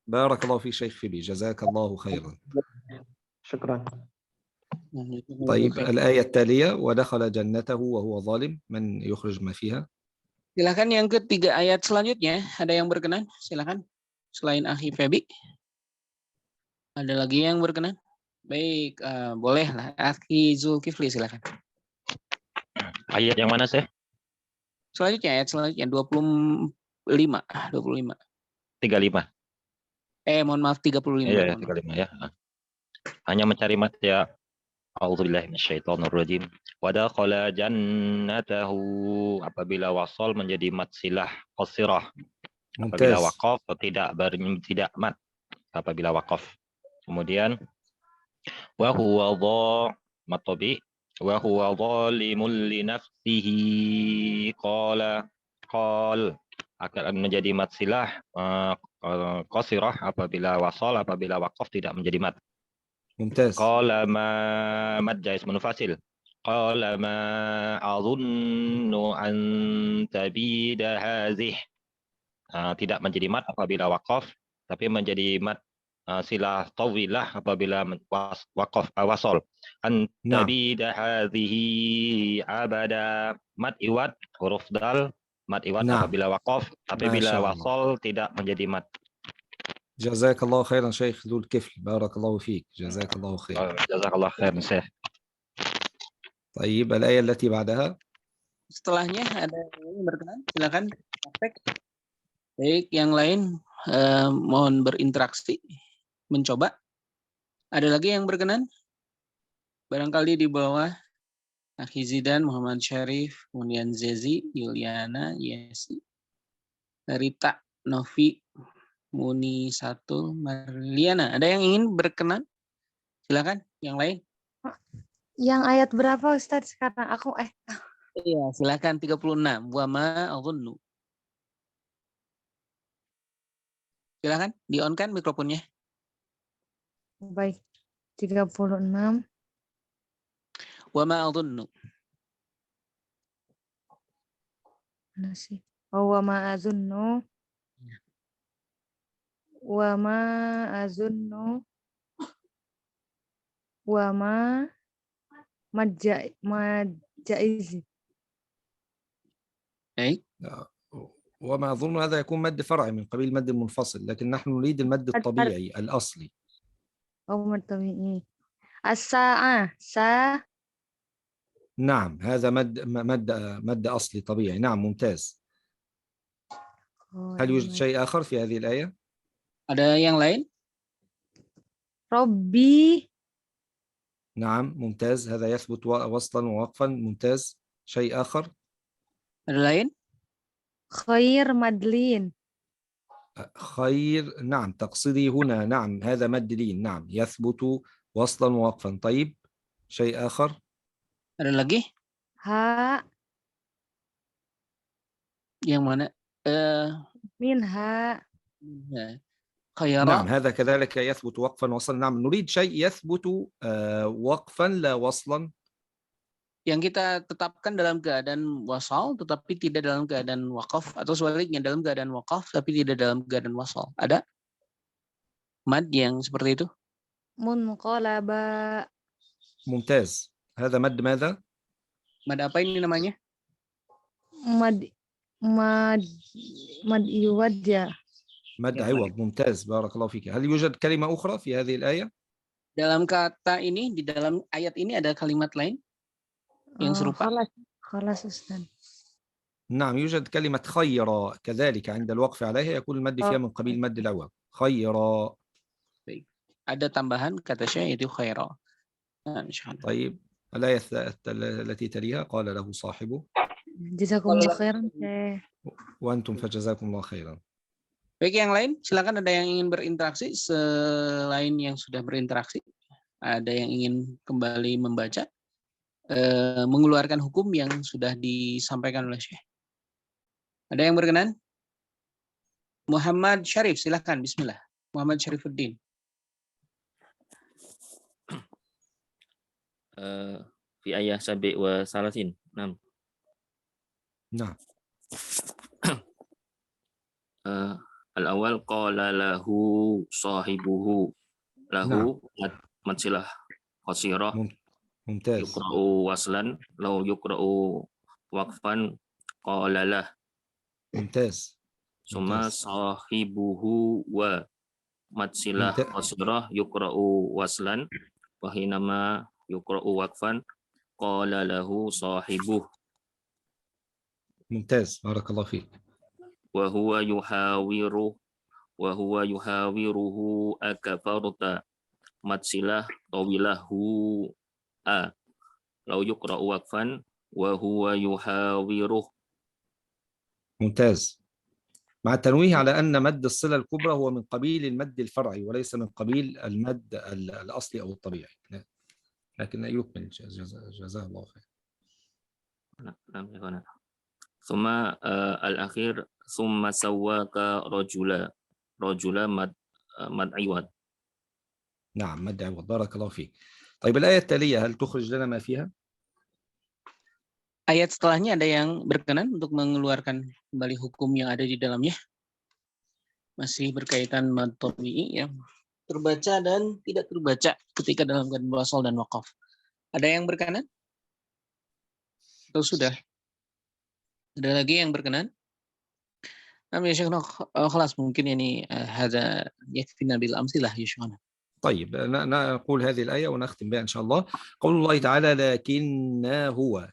Speaker 2: بارك الله فيك شيخ فيبي جزاك الله خيرا.
Speaker 5: شكرا.
Speaker 2: طيب الآية التالية ودخل جنته وهو ظالم، من يخرج ما فيها؟
Speaker 1: Silakan yang ketiga ayat selanjutnya, ada yang berkenan? Silakan. Selain Akhi Febi, ada lagi yang berkenan? Baik, bolehlah. Akhi Zulkifli, silakan.
Speaker 3: Ayat yang mana sih?
Speaker 1: Selanjutnya, ayat selanjutnya 25.
Speaker 3: 35.
Speaker 1: Mohon maaf, 35.
Speaker 3: Iya, 35 ya. Hanya mencari mat ya. A'udzubillahi minasyaitonirrajim. Wa dakhala jannatahu, apabila wasal menjadi mat silah qasirah. Apabila
Speaker 2: ممتاز
Speaker 3: waqaf tidak mat apabila waqaf. Kemudian wa huwa mat tabi wa huwa zalimun li nafsihi qala akan menjadi mat silah qasirah apabila wasal, apabila waqaf tidak menjadi mat.
Speaker 2: ممتاز
Speaker 3: Qala ma mad jais munafasil. Qala ma adhunnu an tabida hadhih. Tidak menjadi mat apabila waqaf, tapi menjadi mat silah tawilah apabila waqaf wasal. An
Speaker 2: نعم
Speaker 3: tabida hadhihi abada. Mat iwad huruf dal, mat iwad
Speaker 2: نعم
Speaker 3: apabila waqaf, tapi
Speaker 2: ما
Speaker 3: bila
Speaker 2: شاء الله
Speaker 3: wasal tidak menjadi mat.
Speaker 2: جزاك الله خيرا شيخ ذو الكفل بارك الله فيك جزاك الله خير.
Speaker 3: Jazakallah khair Syekh.
Speaker 2: طيب الآية التي بعدها.
Speaker 1: Setelahnya ada yang berkenan? Silakan. Baik, yang lain mohon berinteraksi, mencoba. Ada lagi yang berkenan? Barangkali di bawah Akhi Zidan, Muhammad Syarif, kemudian Zezi, Yuliana, Yesi, Rita, Novi, Muni 1, Marliana. Ada yang ingin berkenan? Silakan, yang lain.
Speaker 6: Yang ayat berapa Ustadz sekarang? Aku
Speaker 1: Iya, silakan 36. Wa ma adhunnu. Silakan, di-on-kan mikrofonnya.
Speaker 6: baik 36.
Speaker 1: Wa ma adhunnu.
Speaker 6: Mana sih? Oh, wa ma azunnu. Wa ma azunnu. Wa ma majaiz.
Speaker 1: Baik.
Speaker 2: وما أظن هذا يكون مد فرعي من قبيل المد المنفصل، لكن نحن نريد المد الطبيعي الأصلي.
Speaker 6: Oh, martabi'i. As-sa'ah.
Speaker 2: نعم هذا مد أصلي طبيعي. نعم ممتاز. هل يوجد شيء آخر في هذه الآية؟
Speaker 1: Ada yang lain?
Speaker 6: Rabbi.
Speaker 2: نعم ممتاز هذا يثبت وصلا ووقفا. ممتاز. شيء آخر؟
Speaker 1: Ada lain?
Speaker 6: Khair madlin.
Speaker 2: خير. نعم تقصدي هنا. نعم هذا مد لين. نعم يثبت وصلا ووقفا. طيب شيء آخر؟
Speaker 1: Ada lagi?
Speaker 6: Ha,
Speaker 1: Yang mana?
Speaker 6: minha.
Speaker 1: Khayra.
Speaker 2: نعم هذا كذلك يثبت وقفا وصلا. نعم نريد شيء يثبت وقفا لا وصلا.
Speaker 1: Yang kita tetapkan dalam keadaan wasal tetapi tidak dalam keadaan waqaf, atau sebaliknya dalam keadaan waqaf tapi tidak dalam keadaan wasal. Ada mad yang seperti itu?
Speaker 6: Munqalaba.
Speaker 2: ممتاز. هذا مد ماذا؟
Speaker 1: Mad apa ini namanya?
Speaker 6: Mad iwadja.
Speaker 2: مد عوض. ممتاز بارك الله فيك. هل يوجد كلمة أخرى في هذه الآية؟
Speaker 1: Dalam kata ini, di dalam ayat ini ada kalimat lain yang serupa?
Speaker 6: Khalas Ustaz.
Speaker 2: نعم يوجد كلمة خير كذلك عند الوقف عليها يكون المد فيها من قبيل مد العوض. خير.
Speaker 1: Ada tambahan kata syekh itu khaira.
Speaker 2: طيب الآية التي تليها قال له صاحبه
Speaker 6: Jazakumullah khairan.
Speaker 2: وأنتم فجزاكم الله خيرا.
Speaker 1: Baik, yang lain silakan, ada yang ingin berinteraksi selain yang sudah berinteraksi. Ada yang ingin kembali membaca, mengeluarkan hukum yang sudah disampaikan oleh Syekh. Ada yang berkenan? Muhammad Syarif, silakan. Bismillah. Muhammad Syarifuddin.
Speaker 7: Fi ayah sabi wa salasin. Nah. Al-awwal qala lahu sahibuhu. Lahu matsilah qasirah.
Speaker 2: ممتاز.
Speaker 7: Yuqra'u waslan, law yuqra'u waqfan qala lah.
Speaker 2: ممتاز.
Speaker 7: Summa sahibuhu wa matsilah qasirah yuqra'u waslan wa hinama yuqra'u waqfan qala lahu sahibuh.
Speaker 2: ممتاز بارك الله فيك.
Speaker 7: وهو يحاوره أكفرت متصلة طويله لو يقرأ وقفا وهو يحاوره.
Speaker 2: ممتاز. مع التنويه على أن مد الصلة الكبرى هو من قبيل المد الفرعي وليس من قبيل المد الأصلي أو الطبيعي. لكن يكمل جزاه الله خير.
Speaker 7: ثم الأخير ثم سواك رجلا مد عوض.
Speaker 2: نعم مد عوض بارك الله فيك. طيب الآية التالية هل تخرج لنا ما فيها؟
Speaker 1: Ayat setelahnya ada yang berkenan untuk mengeluarkan kembali hukum yang ada di dalamnya? Masih berkaitan mad tabi'i yang terbaca dan tidak terbaca ketika dalam keadaan wasal dan waqaf. Ada yang berkenan? Atau sudah? Ada lagi yang berkenan? Ya Syekhna, خلاص mungkin ini هذا يكفينا بالأمثلة ya Syekhna.
Speaker 2: طيب نقول هذه الآية ونختم بها إن شاء الله. قول الله تعالى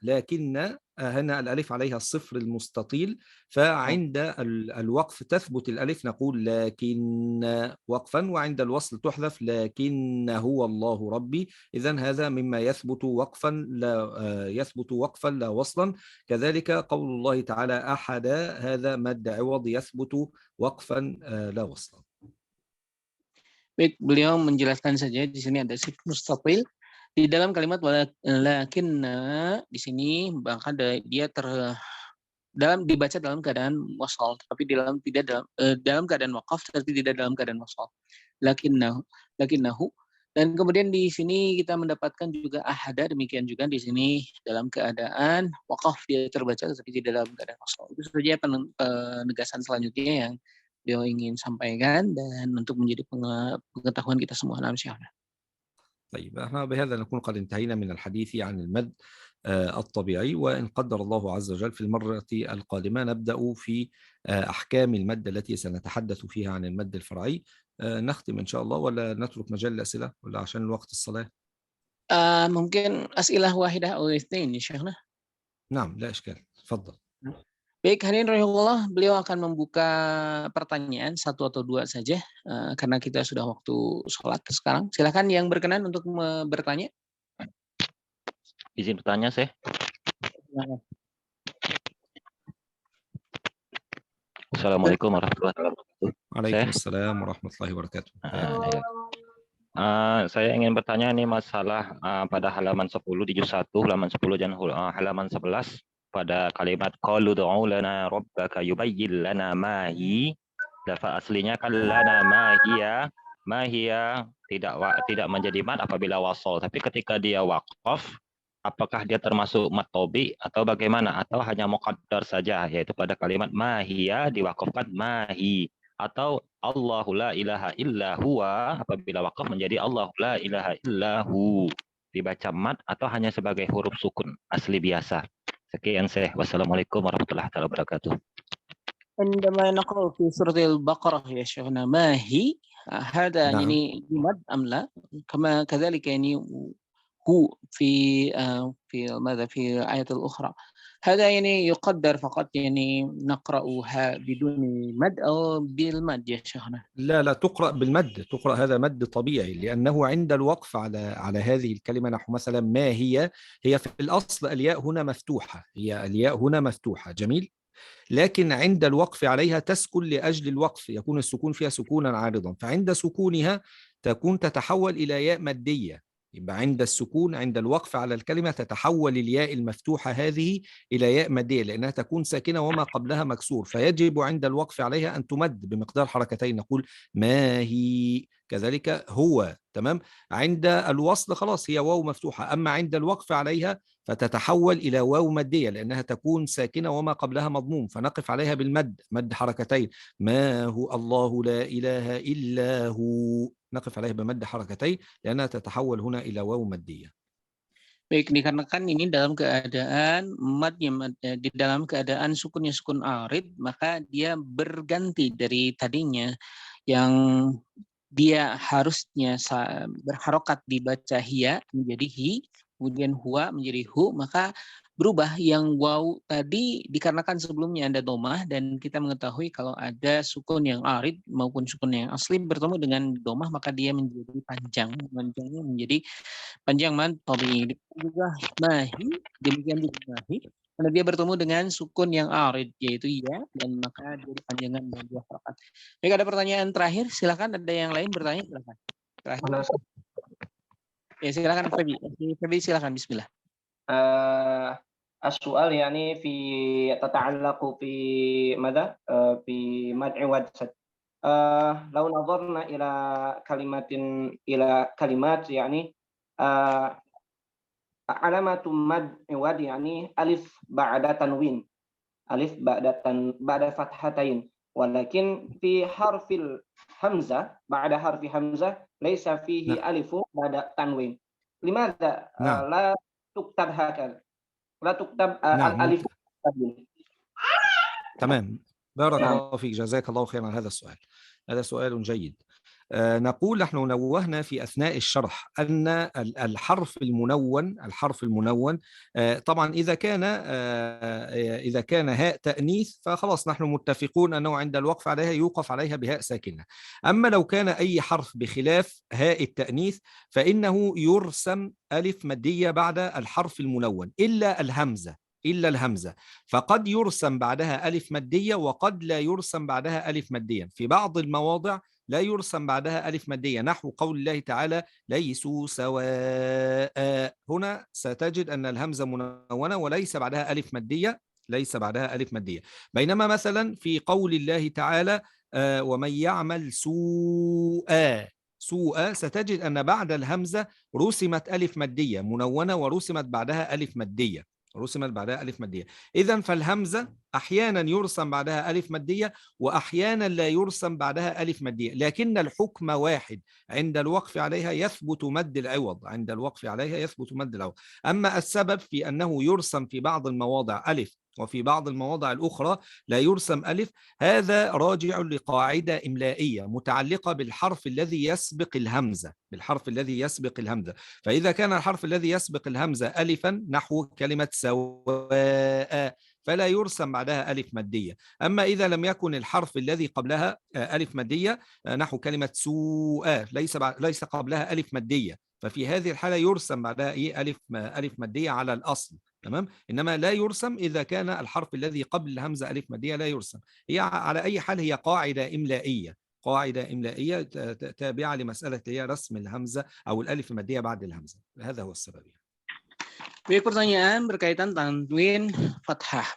Speaker 2: لكن هنا الألف عليها الصفر المستطيل، فعند الوقف تثبت الألف نقول لكن وقفا، وعند الوصل تحذف لكن هو الله ربي. إذن هذا مما يثبت وقفا لا وصلا. كذلك قول الله تعالى أحد، هذا مد عوض يثبت وقفا لا وصلا.
Speaker 1: Baik, beliau menjelaskan saja di sini ada sifat mustatil di dalam kalimat walakinna di sini, maka dia dibaca dalam keadaan wasal, tapi dalam keadaan waqaf, tapi tidak dalam keadaan wasal. Lakinnahu, dan kemudian di sini kita mendapatkan juga ahada, demikian juga di sini dalam keadaan waqaf dia terbaca tapi tidak dalam keadaan wasal. Itu saja penegasan selanjutnya yang beliau ingin sampaikan dan untuk menjadi pengetahuan kita semua.
Speaker 2: طيب احنا بهذا نكون قد انتهينا من الحديث عن المد الطبيعي، وإن قدر الله عز وجل في المرة القادمة نبدأ في أحكام المد التي سنتحدث فيها عن المد الفرعي. نختم إن شاء الله ولا نترك مجال الأسئلة ولا عشان الوقت الصلاة؟
Speaker 1: ممكن أسئلة واحدة أو اثنين يا شيخنا.
Speaker 2: نعم لا إشكال، تفضل.
Speaker 1: Baik, hadirin rahimahullah, beliau akan membuka pertanyaan satu atau dua saja karena kita sudah waktu sholat sekarang. Silakan yang berkenan untuk bertanya.
Speaker 3: Izin bertanya, Syekh. Assalamualaikum warahmatullahi wabarakatuh.
Speaker 2: Waalaikumsalam warahmatullahi wabarakatuh.
Speaker 3: Saya ingin bertanya ini masalah pada halaman 10 di juz 1, halaman 10 dan halaman 11 pada kalimat qalu du'u lana rabbaka yubayyin lana ma hi. Lafaz aslinya kan lana ma hiya tidak menjadi mad apabila wasal, tapi ketika dia waqaf apakah dia termasuk mad tobi atau bagaimana, atau hanya muqaddar saja, yaitu pada kalimat ma hiya diwaqafkan ma hi, atau Allahu la ilaha illa huwa apabila waqaf menjadi Allahu la ilaha illa hu dibaca mad atau hanya sebagai huruf sukun asli biasa. Sekian Syekh. Wassalamualaikum warahmatullahi wabarakatuh.
Speaker 1: عندما نقرأ في سورة البقرة يا شيخنا ما هي هذا
Speaker 2: نعم.
Speaker 1: يعني مد أم لا؟ كما كذلك يعني هو في ماذا في الآية الأخرى هذا يعني يقدر فقط يعني نقرأها بدون مد أو بالمد يا شيخنا.
Speaker 2: لا تقرأ بالمد، تقرأ هذا مد طبيعي، لأنه عند الوقف على هذه الكلمة نحو مثلا ما هي في الأصل الياء هنا مفتوحة، هي الياء هنا مفتوحة، جميل، لكن عند الوقف عليها تسكن لأجل الوقف، يكون السكون فيها سكونا عارضا، فعند سكونها تتحول إلى ياء مادية. يبقى عند السكون عند الوقف على الكلمة تتحول الياء المفتوحة هذه إلى ياء مادية، لأنها تكون ساكنة وما قبلها مكسور، فيجب عند الوقف عليها أن تمد بمقدار حركتين، نقول ما هي، كذلك هو، تمام. عند الوصل خلاص هي واو مفتوحة، أما عند الوقف عليها فتتحول إلى واو مادية لأنها تكون ساكنة وما قبلها مضموم، فنقف عليها بالمد، مد حركتين، ما هو الله لا إله إلا هو، نقف عليها بمد حركتين لأنها تتحول هنا إلى واو مادية.
Speaker 1: Baik, dikarenakan ini dalam keadaan madnya di dalam keadaan sukunnya sukun arid, maka dia berganti dari tadinya yang dia harusnya berharokat dibaca hiya menjadi hi, kemudian huwa menjadi hu, maka berubah yang waw tadi dikarenakan sebelumnya ada domah, dan kita mengetahui kalau ada sukun yang arid maupun sukun yang asli bertemu dengan domah maka dia menjadi panjangnya menjadi panjang mad tabii. Juga mahi, demikian juga mahi, karena dia bertemu dengan sukun yang arid yaitu ya, dan maka dia dipanjangkan dan dua harokat. Baik, ada pertanyaan terakhir, silakan, ada yang lain bertanya, silakan. Terakhir. Ya, silakan Febi, silakan, bismillah.
Speaker 5: السؤال يعني في تتعلق في ماذا؟ في مدع وجسد. لو نظرنا إلى كلمات يعني علامة مد واد يعني ألف بعد تنوين، ألف بعد فتحتين، ولكن في حرف الهمزة بعد حرف همزة ليس فيه ألف بعد تنوين. لماذا لا تكتب هكذا؟ لا تكتب الألف.
Speaker 2: تمام، بارك الله فيك، جزاك الله خيرا على هذا السؤال، هذا سؤال جيد. نقول نحن نوهنا في أثناء الشرح أن الحرف المنون طبعا إذا كان هاء تأنيث فخلاص نحن متفقون أنه عند الوقف عليها يوقف عليها بهاء ساكنة. أما لو كان أي حرف بخلاف هاء التأنيث فإنه يرسم ألف مادية بعد الحرف المنون إلا الهمزة، فقد يرسم بعدها ألف مادية وقد لا يرسم بعدها ألف مادية. في بعض المواضع لا يرسم بعدها ألف مادية، نحو قول الله تعالى ليسوا سواء، هنا ستجد أن الهمزة منونة وليس بعدها ألف مادية، بينما مثلا في قول الله تعالى ومن يعمل سوءا ستجد أن بعد الهمزة رسمت ألف مادية منونة ورسمت بعدها ألف مادية. إذن فالهمزة أحيانا يرسم بعدها ألف مادية وأحيانا لا يرسم بعدها ألف مادية، لكن الحكم واحد، عند الوقف عليها يثبت مد العوض، أما السبب في أنه يرسم في بعض المواضع ألف وفي بعض المواضع الأخرى لا يرسم ألف، هذا راجع لقاعدة إملائية متعلقة بالحرف الذي يسبق الهمزة، فإذا كان الحرف الذي يسبق الهمزة ألفا نحو كلمة سواء فلا يرسم بعدها ألف مادية، أما إذا لم يكن الحرف الذي قبلها ألف مادية نحو كلمة سوء ليس قبلها ألف مادية، ففي هذه الحالة يرسم بعدها ألف مادية على الأصل، تمام، إنما لا يرسم إذا كان الحرف الذي قبل الهمزة ألف مادية لا يرسم. هي على أي حال هي قاعدة إملائية قاعدة إملائية تابعة لمسألة هي رسم الهمزة أو الألف المادية بعد الهمزة. هذا هو السبب.
Speaker 1: Baik, pertanyaan berkaitan tanwin fathah,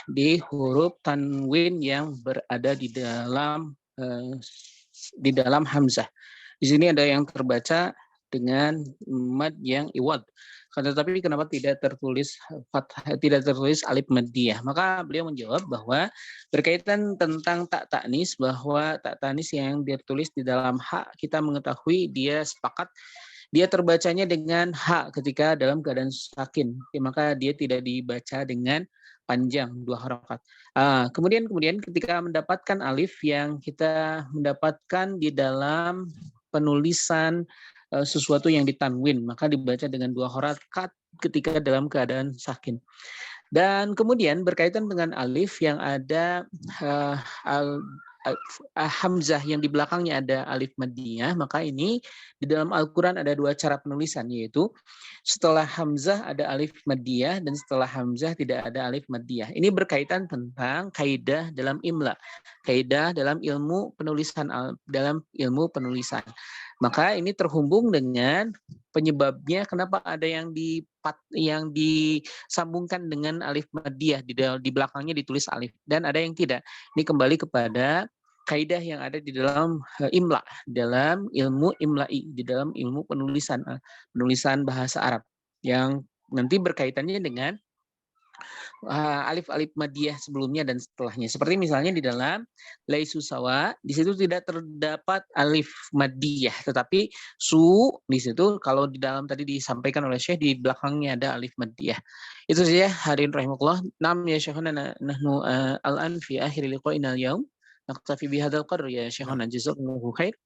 Speaker 1: di huruf tanwin yang berada di dalam hamzah. Di sini ada yang terbaca dengan mad yang iwad. Tetapi kenapa tidak tertulis fathah, tidak tertulis alif maddiyah? Maka beliau menjawab bahwa berkaitan tentang tak ta'nis, bahwa tak ta'nis yang ditulis di dalam ha, kita mengetahui dia sepakat dia terbacanya dengan ha ketika dalam keadaan sakin, maka dia tidak dibaca dengan panjang 2 harokat. Kemudian ketika mendapatkan alif yang kita mendapatkan di dalam penulisan sesuatu yang ditanwin, maka dibaca dengan 2 harokat ketika dalam keadaan sakin. Dan kemudian berkaitan dengan alif yang ada hamzah yang di belakangnya ada alif maddiyah, maka ini di dalam Al-Quran ada 2 cara penulisan, yaitu setelah hamzah ada alif maddiyah dan setelah hamzah tidak ada alif maddiyah. Ini berkaitan tentang kaidah dalam imla, kaidah dalam ilmu penulisan, Maka ini terhubung dengan penyebabnya kenapa ada yang disambungkan dengan alif maddiyah, di belakangnya ditulis alif, dan ada yang tidak. Ini kembali kepada kaidah yang ada di dalam imla, dalam ilmu imla'i, di dalam ilmu penulisan bahasa Arab, yang nanti berkaitannya dengan alif-alif maddiyah sebelumnya dan setelahnya. Seperti misalnya di dalam laisu sawa, di situ tidak terdapat alif maddiyah, tetapi su di situ kalau di dalam tadi disampaikan oleh Syekh di belakangnya ada alif maddiyah. Itu saja hadirin rahimakumullah. Nam ya syekhana nahnu al-an fi akhir liqa'ina al-yaum. نقتفي بهذا القدر يا شيخنا جزاكم الله خير.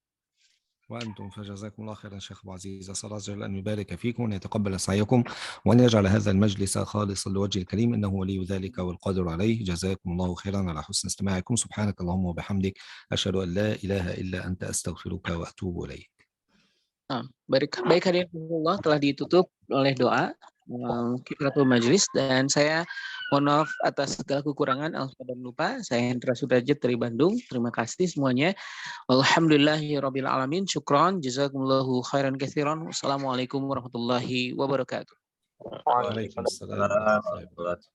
Speaker 2: وأنتم فجزاكم الله خيرا شيخ أبو عزيز. أسأل الله جل أن يبارك فيكم وأن يتقبل سعيكم وأن يجعل هذا المجلس خالصا لوجه الكريم إنه ولي ذلك والقادر عليه. جزاكم الله خيرا على حسن استماعكم. سبحانك اللهم وبحمدك أشهد أن لا إله إلا أنت أستغفرك وأتوب إليك.
Speaker 1: Baik hadirin Allah, telah ditutup oleh doa kifaratul majlis, dan saya mohon maaf atas segala kekurangan, alfa dan lupa. Saya Hendra Sudrajat dari Bandung. Terima kasih semuanya. Alhamdulillahirabbil alamin. Syukron, jazakumullahu khairan katsiran. Wassalamualaikum warahmatullahi wabarakatuh.
Speaker 2: Waalaikumsalam warahmatullahi wabarakatuh.